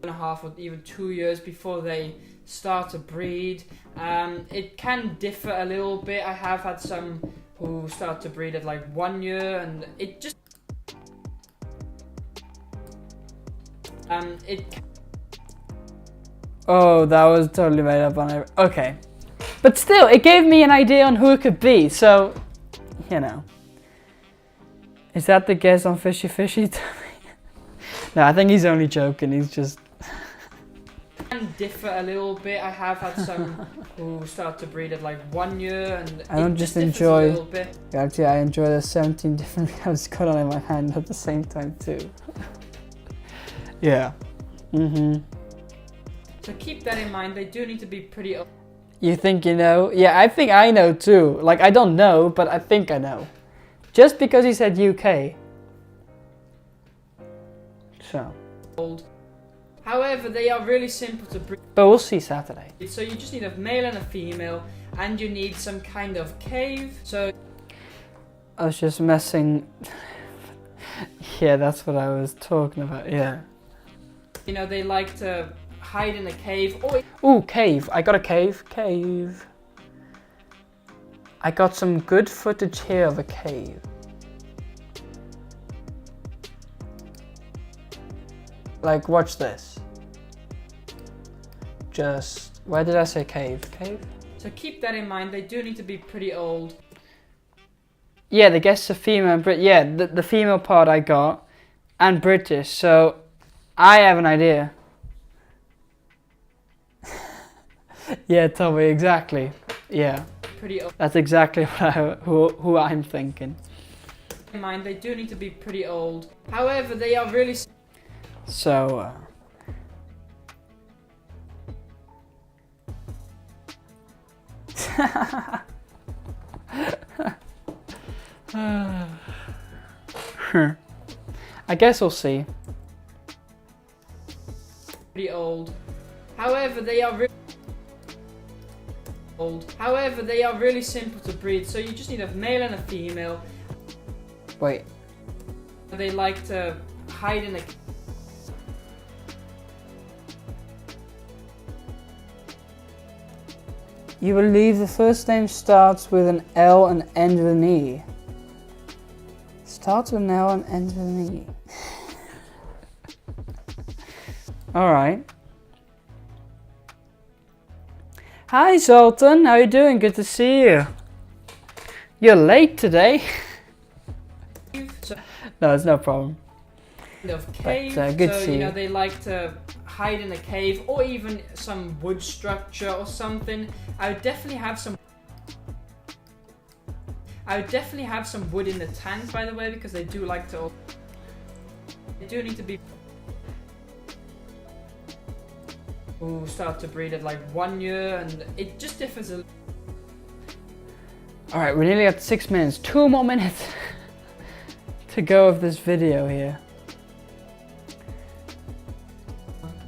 and a half or even 2 years before they start to breed. It can differ a little bit. I have had some who start to breed at like 1 year, and it just Oh, that was totally made up on it. Okay. But still, it gave me an idea on who it could be, so, you know. Is that the guess on Fishy Fishy? No, I think he's only joking, he's just... can differ a little bit. I have had some who start to breed at like 1 year, and I don't it just differs enjoy... a little bit. Actually, I enjoy the 17 different colors cut on in my hand at the same time too. Yeah. So keep that in mind, they do need to be pretty old. You think you know? Yeah, I think I know too. Like, I don't know, but I think I know. Just because he said UK. So. However, they are really simple to breed. But we'll see Saturday. So you just need a male and a female, and you need some kind of cave. So I was just messing. Yeah, that's what I was talking about, yeah. you know, they like to hide in a cave. Or Ooh, cave. I got a cave. Cave. I got some good footage here of a cave. Like, watch this. Just, where did I say cave? Cave? so keep that in mind, they do need to be pretty old. Yeah, the guest's a female, yeah, the female part I got, and British, so I have an idea. Yeah, Tommy, exactly. Yeah, Pretty old. that's exactly what who I'm thinking. In mind, they do need to be pretty old. However, they are really So, I guess we'll see. pretty old. However, they are really old. However, they are really simple to breed. So you just need a male and a female. Wait, They like to hide in a. you believe the first name starts with an L and ends with an E. Starts with an L and ends with an E. Alright. Hi Zoltan, how you doing? Good to see you. You're late today. So No, it's no problem. kind of cave. good so to see you know, you. they like to hide in a cave or even some wood structure or something. I would definitely have some wood in the tank, by the way, because they do like to. They do need to be. Who start to breed at like 1 year, and it just differs a. Alright, we're nearly at 6 minutes. 2 more minutes to go of this video here.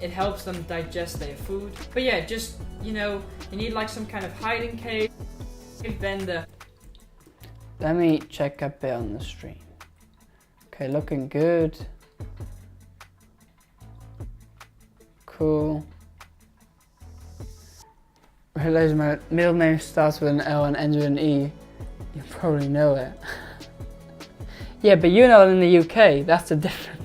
It helps them digest their food. But yeah, just, you know, you need like some kind of hiding cave. Then the. Let me check a bit on the stream. Okay, looking good. Cool. Realize my middle name starts with an L and ends with an E. You probably know it. Yeah, but you know in the UK, that's the difference.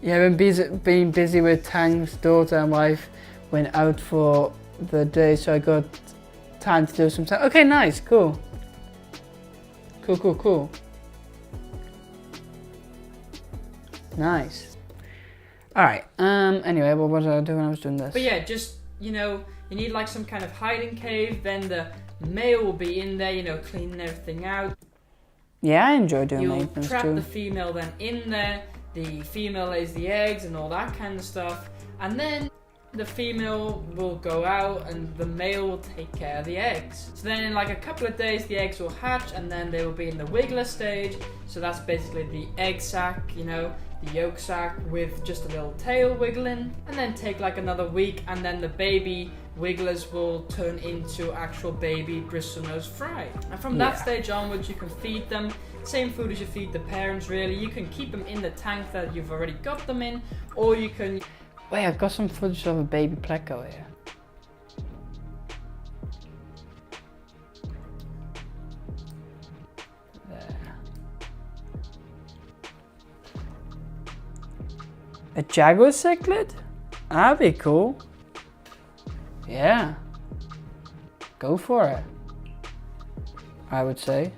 Yeah, been busy with Tang's daughter and wife. Went out for the day, so I got time to do some time. Okay, nice, cool. Cool. Nice. Alright, anyway, what was I doing when I was doing this? But yeah, just, you know, you need like some kind of hiding cave. Then the male will be in there, you know, cleaning everything out. Yeah, I enjoy doing You'll maintenance trap too. the female then in there. The female lays the eggs and all that kind of stuff. And then the female will go out and the male will take care of the eggs. So then in like a couple of days the eggs will hatch, and then they will be in the wiggler stage. So that's basically the egg sac, you know, the yolk sac with just a little tail wiggling. And then take like another week, and then the baby wigglers will turn into actual baby bristlenose fry. And from that stage onwards you can feed them same food as you feed the parents, really. You can keep them in the tank that you've already got them in, or you can. Wait, I've got some footage of a baby pleco here. A jaguar cichlid? That'd be cool. Yeah. Go for it, I would say.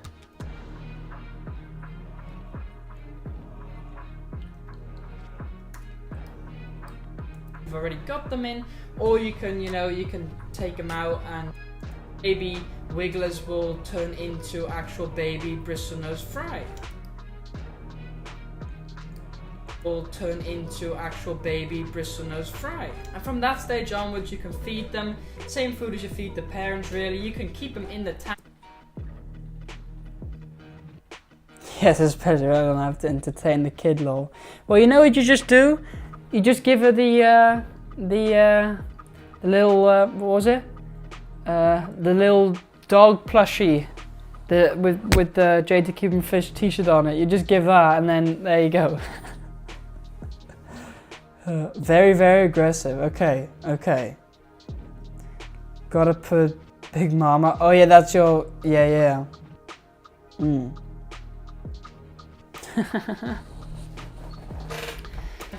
You've already got them in, or you can, you can take them out and baby wigglers will turn into actual baby bristlenose fry. Will turn into actual baby bristlenose fry. And from that stage onwards, you can feed them same food as you feed the parents. Really, you can keep them in the tank. Yes, especially I don't have to entertain the kid, lol. Well, you know what you just do? You just give her the little what was it? The little dog plushie, with the Jade the Cuban Fish T-shirt on it. You just give that, and then there you go. Very, very aggressive. Okay, okay. Gotta put Big Mama. Oh yeah, that's your. Yeah.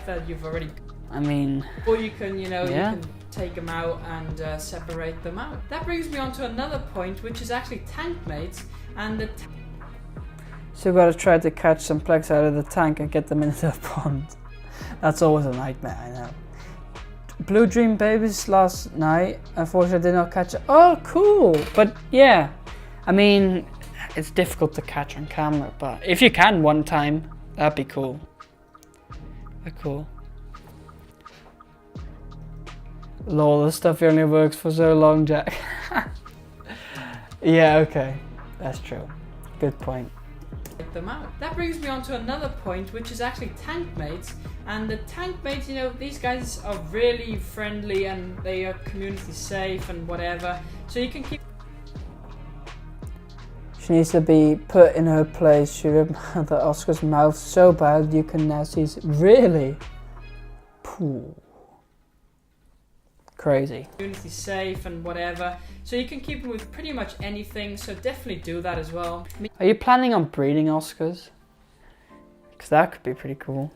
That you've already. I mean. Or you can, you can take them out and separate them out. That brings me on to another point, which is actually tank mates, and the. So you gotta try to catch some plex out of the tank and get them into the pond. That's always a nightmare, I know. Blue Dream babies last night. Unfortunately, I did not catch it. Oh, cool. But yeah, I mean, it's difficult to catch on camera, but if you can one time, that'd be cool. Cool. Lol, this stuff only works for so long, Jack. Yeah, okay. That's true. Good point. Them out. That brings me on to another point, which is actually tank mates. And the tank mates, these guys are really friendly and they are community safe and whatever. So you can keep. She needs to be put in her place. She ripped the Oscar's mouth so bad you can now see. Really? Pooh. Crazy. Community safe and whatever. So you can keep them with pretty much anything. So definitely do that as well. Are you planning on breeding Oscars? Because that could be pretty cool.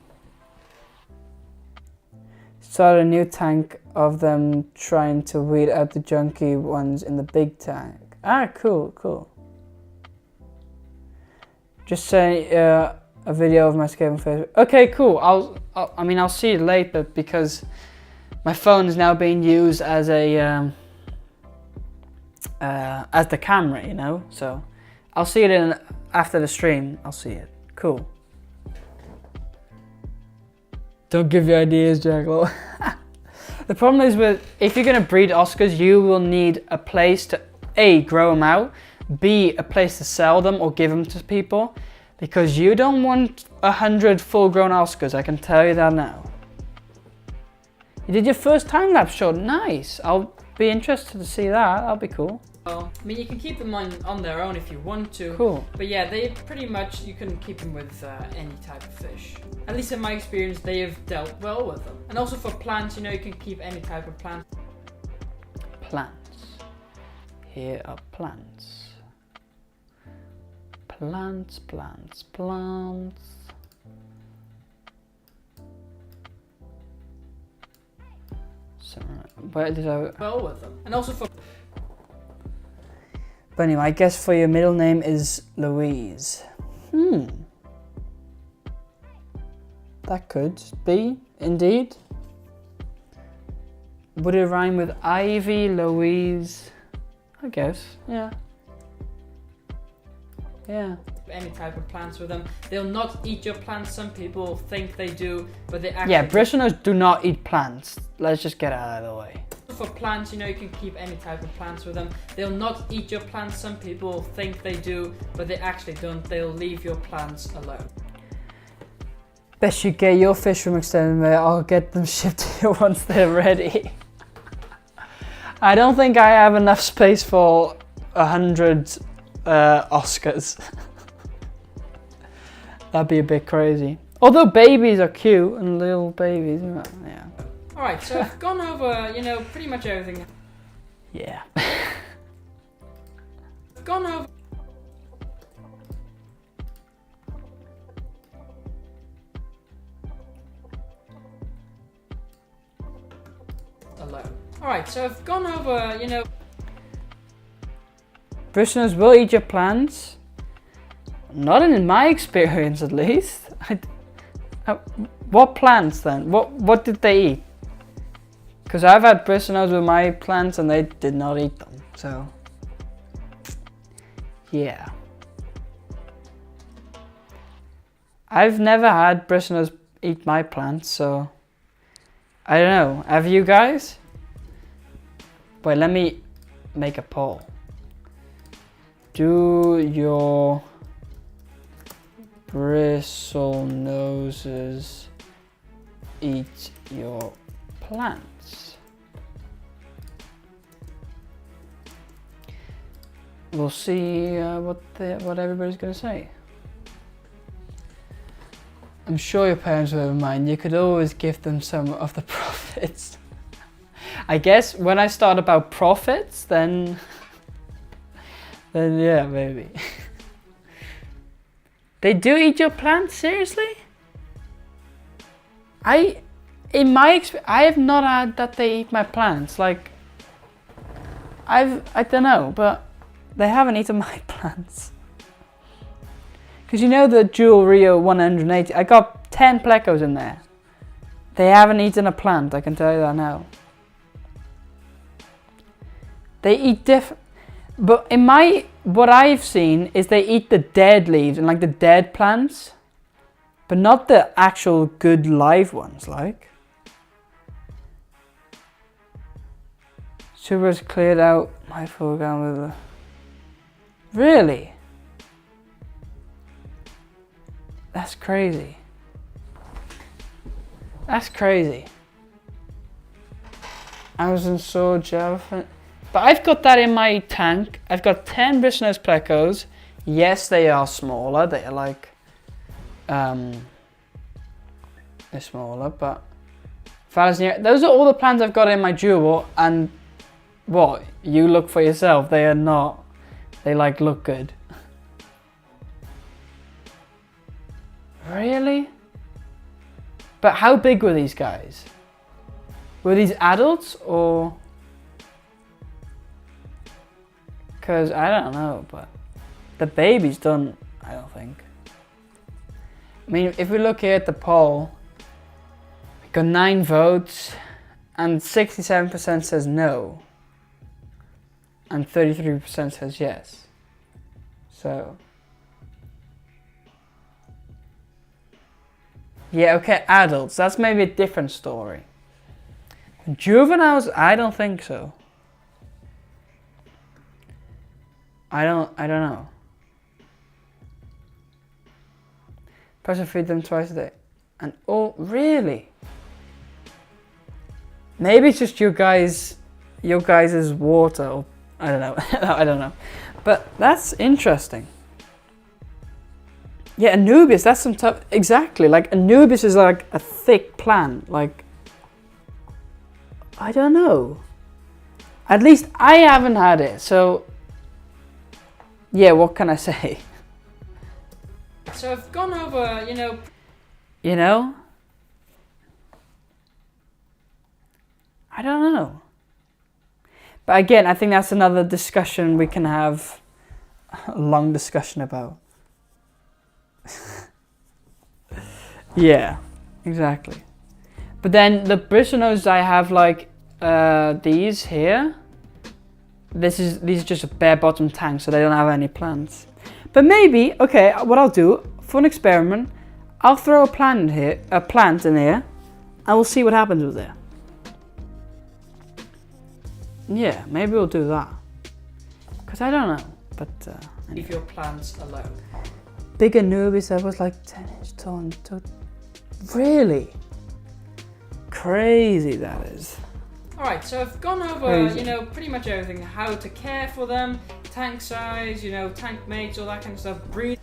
Start a new tank of them trying to weed out the junky ones in the big tank. Ah, cool, cool. Just send a video of my escaping face. Okay, cool. I'll see it later because my phone is now being used as a as the camera, So I'll see it after the stream. I'll see it. Cool. Don't give your ideas, Jack. The problem is if you're gonna breed Oscars, you will need a place to A, grow them out, B, a place to sell them or give them to people, because you don't want 100 full-grown Oscars. I can tell you that now. You did your first time-lapse shot. Nice. I'll be interested to see that. That'll be cool. Well, I mean, you can keep them on their own if you want to. Cool. But yeah, they pretty much, you can keep them with any type of fish. At least in my experience, they have dealt well with them. And also for plants, you can keep any type of plant. Plants. Here are plants. Plants, plants, plants. So, where did I... Well with them. And also for... But anyway, I guess for your middle name is Louise. That could be, indeed. Would it rhyme with Ivy, Louise? I guess, yeah. Yeah. Any type of plants with them. They'll not eat your plants. Some people think they do, but they actually... Yeah, Bristlenose do not eat plants. Let's just get it out of the way. For plants, you can keep any type of plants with them. They'll not eat your plants. Some people think they do, but they actually don't. They'll leave your plants alone. Best you get your fish from extended mail. I'll get them shipped to you once they're ready. I don't think I have enough space for 100 Oscars. That'd be a bit crazy. Although babies are cute and little babies, yeah. Alright, so I've gone over, pretty much everything. Yeah. I've gone over... Alright, so I've gone over, you know... Prisoners will eat your plants. Not in my experience, at least. What plants then? What did they eat? Because I've had prisoners with my plants and they did not eat them. So, yeah. I've never had prisoners eat my plants, so I don't know. Have you guys? Wait, let me make a poll. Do your bristle noses eat your plants? We'll see what everybody's gonna say. I'm sure your parents won't mind. You could always give them some of the profits. I guess when I start about profits, then yeah, maybe. They do eat your plants? Seriously? In my experience, I have not had that they eat my plants. Like, I don't know, but they haven't eaten my plants. Because you know the Dual Rio 180, I got 10 plecos in there. They haven't eaten a plant, I can tell you that now. They eat but what I've seen is they eat the dead leaves and like the dead plants, but not the actual good live ones, like. Super's cleared out my foreground with a... Really? That's crazy. That's crazy. Amazon sword, elephant. But I've got that in my tank. I've got 10 Bristlenose plecos. Yes, they are smaller. They are like, they're smaller, but those are all the plants I've got in my dual. And what? You look for yourself. They are not. They like look good. Really? But how big were these guys? Were these adults or? Because I don't know, but the babies don't, I don't think. I mean, if we look here at the poll, we got 9 votes and 67% says no and 33% says yes. So, yeah, okay, adults, that's maybe a different story. Juveniles, I don't think so. I don't know. Person feed them twice a day. And oh, really? Maybe it's just your guys' water, or I don't know. I don't know. But that's interesting. Yeah, Anubis, that's some tough, exactly. Like Anubis is like a thick plant. Like, I don't know. At least I haven't had it, so yeah, what can I say? So I've gone over, you know, I don't know. But again, I think that's another discussion we can have, a long discussion about. Yeah, exactly. But then the Bristlenose I have like these here. These are just bare bottom tanks, so they don't have any plants. But maybe, okay, what I'll do for an experiment, I'll throw a plant in here, and we'll see what happens with it. Yeah, maybe we'll do that. Because I don't know, but leave anyway. your plants alone. Big Anubis, that was like 10-inch tall. Really? Crazy that is. Alright, so I've gone over, Crazy. you know, pretty much everything. How to care for them, tank size, you know, tank mates, all that kind of stuff. Breed.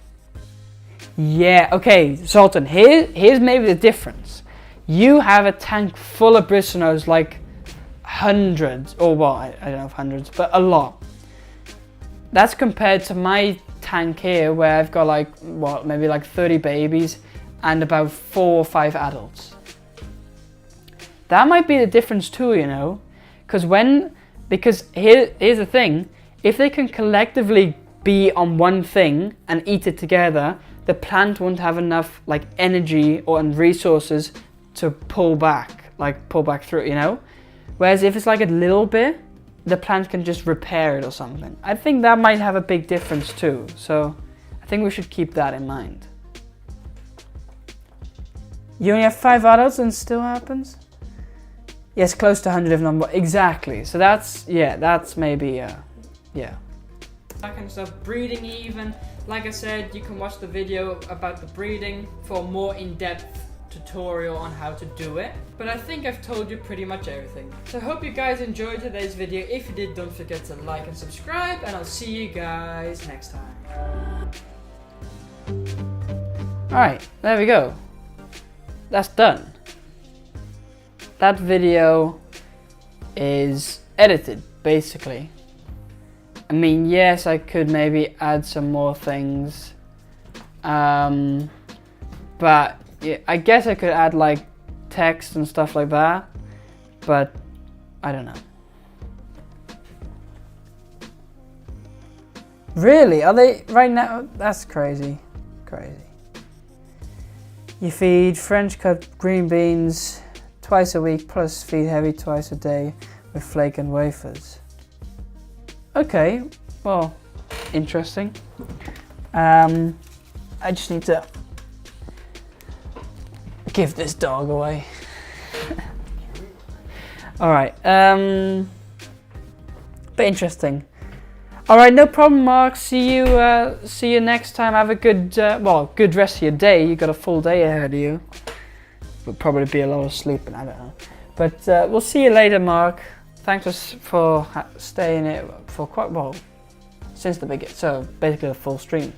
Yeah, okay, Zoltan, here's maybe the difference. You have a tank full of Bristlenose, like hundreds, or what, I don't know if hundreds, but a lot. That's compared to my tank here, where I've got like, what, maybe like 30 babies and about 4 or 5 adults. That might be the difference too, you know, because here's the thing, if they can collectively be on one thing and eat it together, the plant won't have enough like energy or resources to pull back through, you know? Whereas if it's like a little bit, the plant can just repair it or something. I think that might have a big difference too. So I think we should keep that in mind. You only have 5 adults and still happens? Yes, close to 100 if not more. Exactly. So that's maybe, yeah. That kind of stuff, breeding even. Like I said, you can watch the video about the breeding for a more in-depth tutorial on how to do it. But I think I've told you pretty much everything. So I hope you guys enjoyed today's video. If you did, don't forget to like and subscribe, and I'll see you guys next time. Alright, there we go. That's done. That video is edited, basically. I mean, yes, I could maybe add some more things. But yeah, I guess I could add like text and stuff like that. But I don't know. Really? Are they right now? That's crazy. Crazy. You feed French cut green beans twice a week, plus feed heavy twice a day with flake and wafers. Okay, well, interesting. I just need to give this dog away. Alright, but interesting. Alright, no problem, Mark. See you next time. Have a good, good rest of your day. You got a full day ahead of you. Will probably be a lot of sleeping, I don't know. But we'll see you later, Mark. Thanks for staying it for quite well since the beginning. So basically the full stream.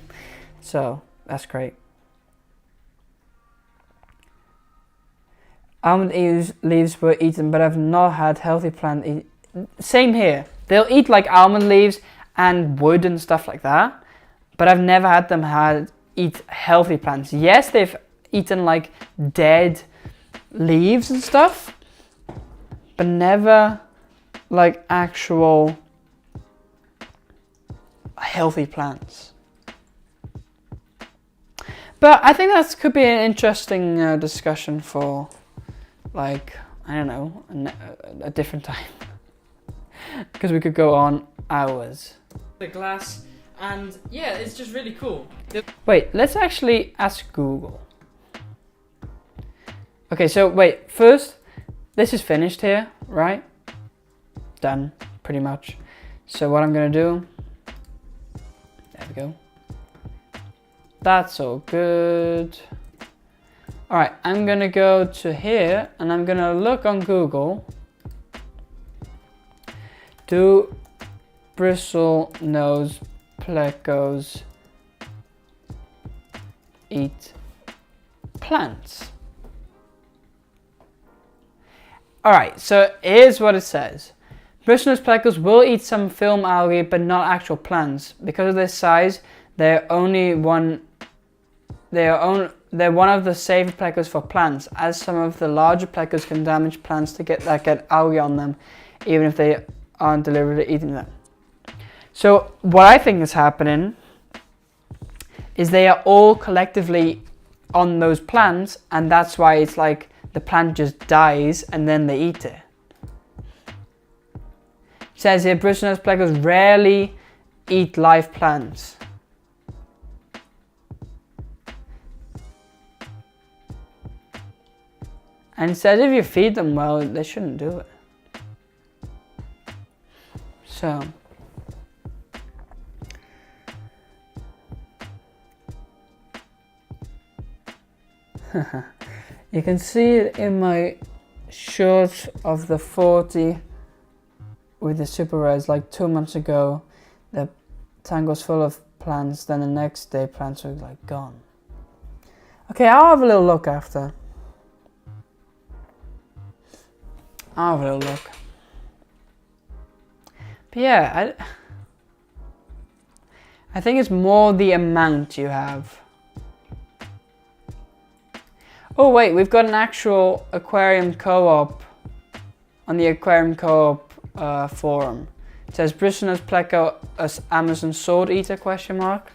So that's great. Almond leaves were eaten, but I've not had healthy plant. Same here. They'll eat like almond leaves and wood and stuff like that, but I've never had them eat healthy plants. Yes, they've eaten like dead leaves and stuff, but never like actual healthy plants. But I think that could be an interesting discussion for, like, I don't know, a different time. Because we could go on hours. The glass, and yeah, it's just really cool. Wait, let's actually ask Google. Okay, so wait, first, this is finished here, right? Done, pretty much. So what I'm gonna do, there we go. That's all good. All right, I'm gonna go to here and I'm gonna look on Google. Do bristle nose plecos eat plants? Alright, so here's what it says. Bristlenose plecos will eat some film algae but not actual plants. Because of their size, they're one of the safer plecos for plants, as some of the larger plecos can damage plants that get algae on them, even if they aren't deliberately eating them. So what I think is happening is they are all collectively on those plants, and that's why it's like the plant just dies and then they eat it. It says here, bristled-nosed plecos rarely eat live plants. And it says if you feed them well, they shouldn't do it. So, you can see it in my short of the 40 with the super rares, like 2 months ago. The tank was full of plants, then the next day plants were like gone. Okay, I'll have a little look after. I'll have a little look. But yeah, I think it's more the amount you have. Oh wait, we've got an actual aquarium co-op on the aquarium co-op forum. It says Bristlenose Pleco as Amazon Sword Eater question mark.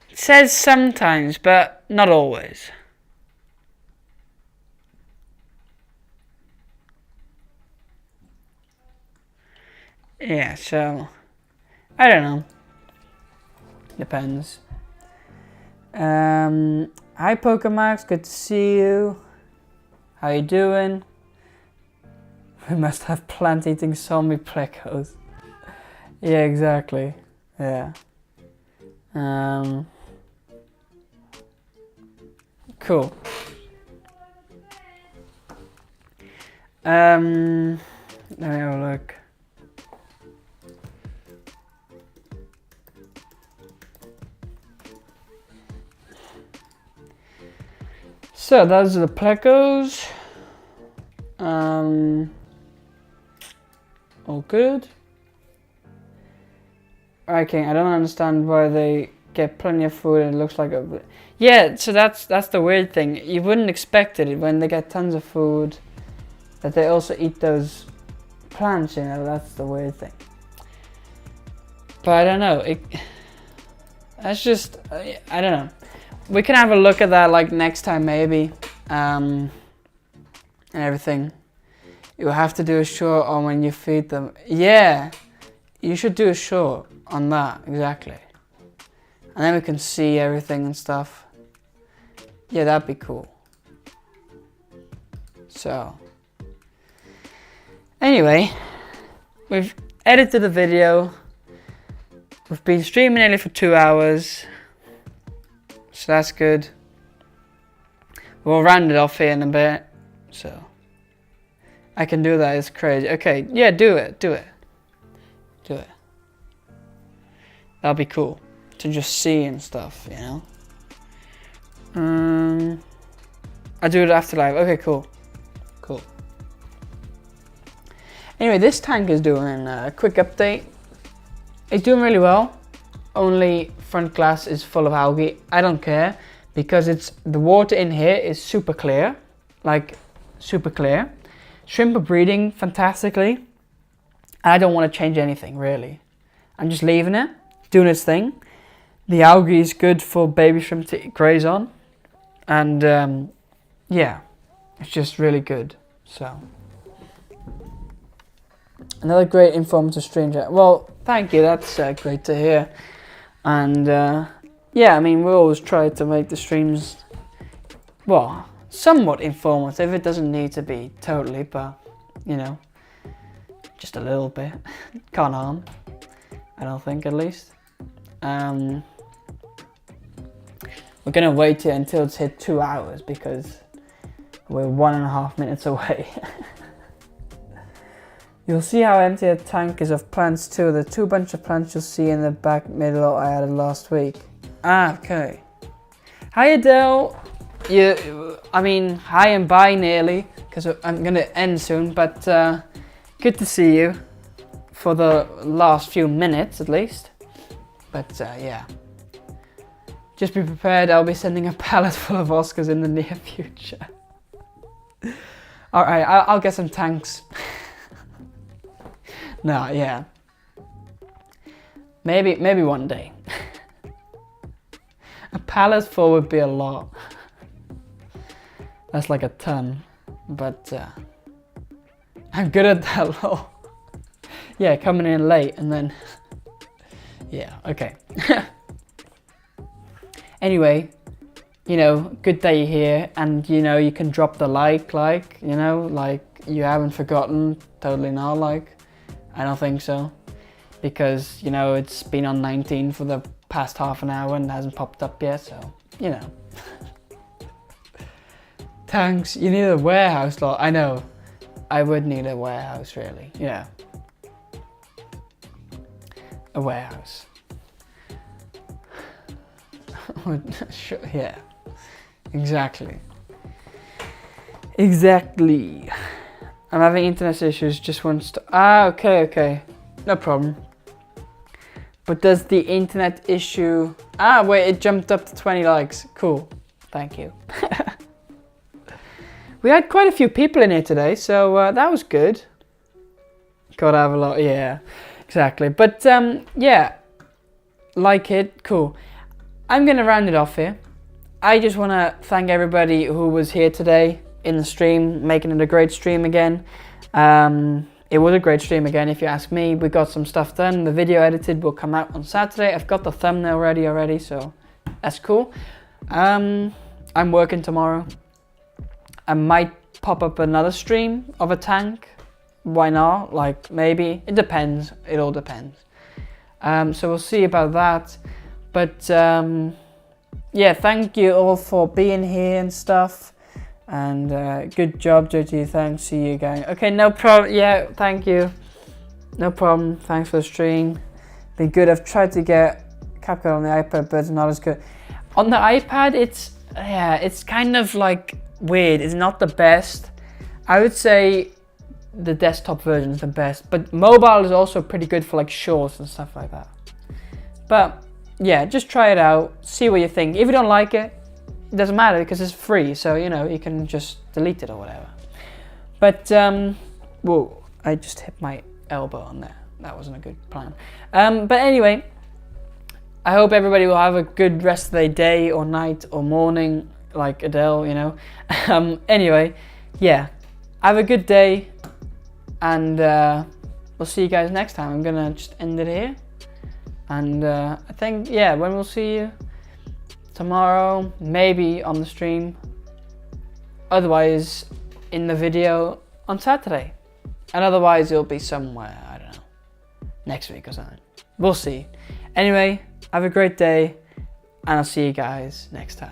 It says sometimes, but not always. Yeah, so I don't know. Depends. Hi Pokemax, good to see you. How you doing? We must have plant-eating zombie plecos. Yeah, exactly. Yeah. Cool. Let me have a look. So those are the plecos. All good. Okay, I don't understand why they get plenty of food and it looks like a... Yeah, so that's the weird thing. You wouldn't expect it when they get tons of food that they also eat those plants, you know, that's the weird thing. But I don't know, that's just, I don't know. We can have a look at that like next time maybe, and everything. You have to do a short on when you feed them. Yeah, you should do a short on that, exactly. And then we can see everything and stuff. Yeah, that'd be cool. So, anyway, we've edited the video. We've been streaming nearly for 2 hours. So that's good. We'll round it off here in a bit. So I can do that, it's crazy. Okay, yeah, do it. That'll be cool to just see and stuff, you know. I do it after live. Okay, cool. Anyway, this tank is doing a quick update. It's doing really well. Only front glass is full of algae. I don't care because the water in here is super clear, like super clear. Shrimp are breeding fantastically. I don't want to change anything really. I'm just leaving it, doing its thing. The algae is good for baby shrimp to graze on, and yeah, it's just really good. So another great informative stream chat. Well, thank you. That's great to hear. And yeah, I mean, we always try to make the streams, well, somewhat informative. It doesn't need to be totally, but you know, just a little bit. Can't harm, I don't think, at least. We're gonna wait here until it's hit 2 hours because we're 1.5 minutes away. You'll see how empty the tank is of plants too. The 2 bunch of plants you'll see in the back middle I added last week. Ah, okay. Hi Adele. I mean, hi and bye nearly, because I'm gonna end soon, but good to see you for the last few minutes at least. But yeah. Just be prepared, I'll be sending a pallet full of Oscars in the near future. Alright, I'll get some tanks. No, yeah. Maybe one day. A pallet full would be a lot. That's like a ton. But I'm good at that lol. Yeah, coming in late and then yeah, okay. Anyway, you know, good that you're here, and you know, you can drop the like, you know, like you haven't forgotten, totally not, like. I don't think so, because, you know, it's been on 19 for the past half an hour and hasn't popped up yet, so, you know. Thanks, you need a warehouse lot. I know, I would need a warehouse, really, yeah. A warehouse. Sure, yeah, exactly. I'm having internet issues, just wants to... Ah, okay. No problem. But does the internet issue... Ah, wait, it jumped up to 20 likes. Cool. Thank you. We had quite a few people in here today, so that was good. Gotta have a lot, yeah, exactly. But yeah, like it, cool. I'm gonna round it off here. I just wanna thank everybody who was here today in the stream, making it a great stream again. It was a great stream again, if you ask me. We got some stuff done. The video edited will come out on Saturday. I've got the thumbnail ready already, so that's cool. I'm working tomorrow. I might pop up another stream of a tank. Why not? Like, maybe. It depends. It all depends. So we'll see about that. But yeah, thank you all for being here and stuff. And good job, JT. Thanks. See you again. Okay, no problem. Yeah, thank you. No problem. Thanks for the stream. Been good. I've tried to get CapCut on the iPad, but it's not as good. On the iPad, it's kind of like weird. It's not the best. I would say the desktop version is the best, but mobile is also pretty good for like shorts and stuff like that. But yeah, just try it out. See what you think. If you don't like it, it doesn't matter because it's free, so you know you can just delete it or whatever. But whoa, I just hit my elbow on there. That wasn't a good plan. But anyway, I hope everybody will have a good rest of their day or night or morning, like Adele, you know. Anyway, yeah, have a good day, and we'll see you guys next time. I'm gonna just end it here, and I think, yeah, when we'll see you tomorrow, maybe on the stream, otherwise in the video on Saturday, and otherwise it'll be somewhere, I don't know, next week or something. We'll see. Anyway, have a great day, and I'll see you guys next time.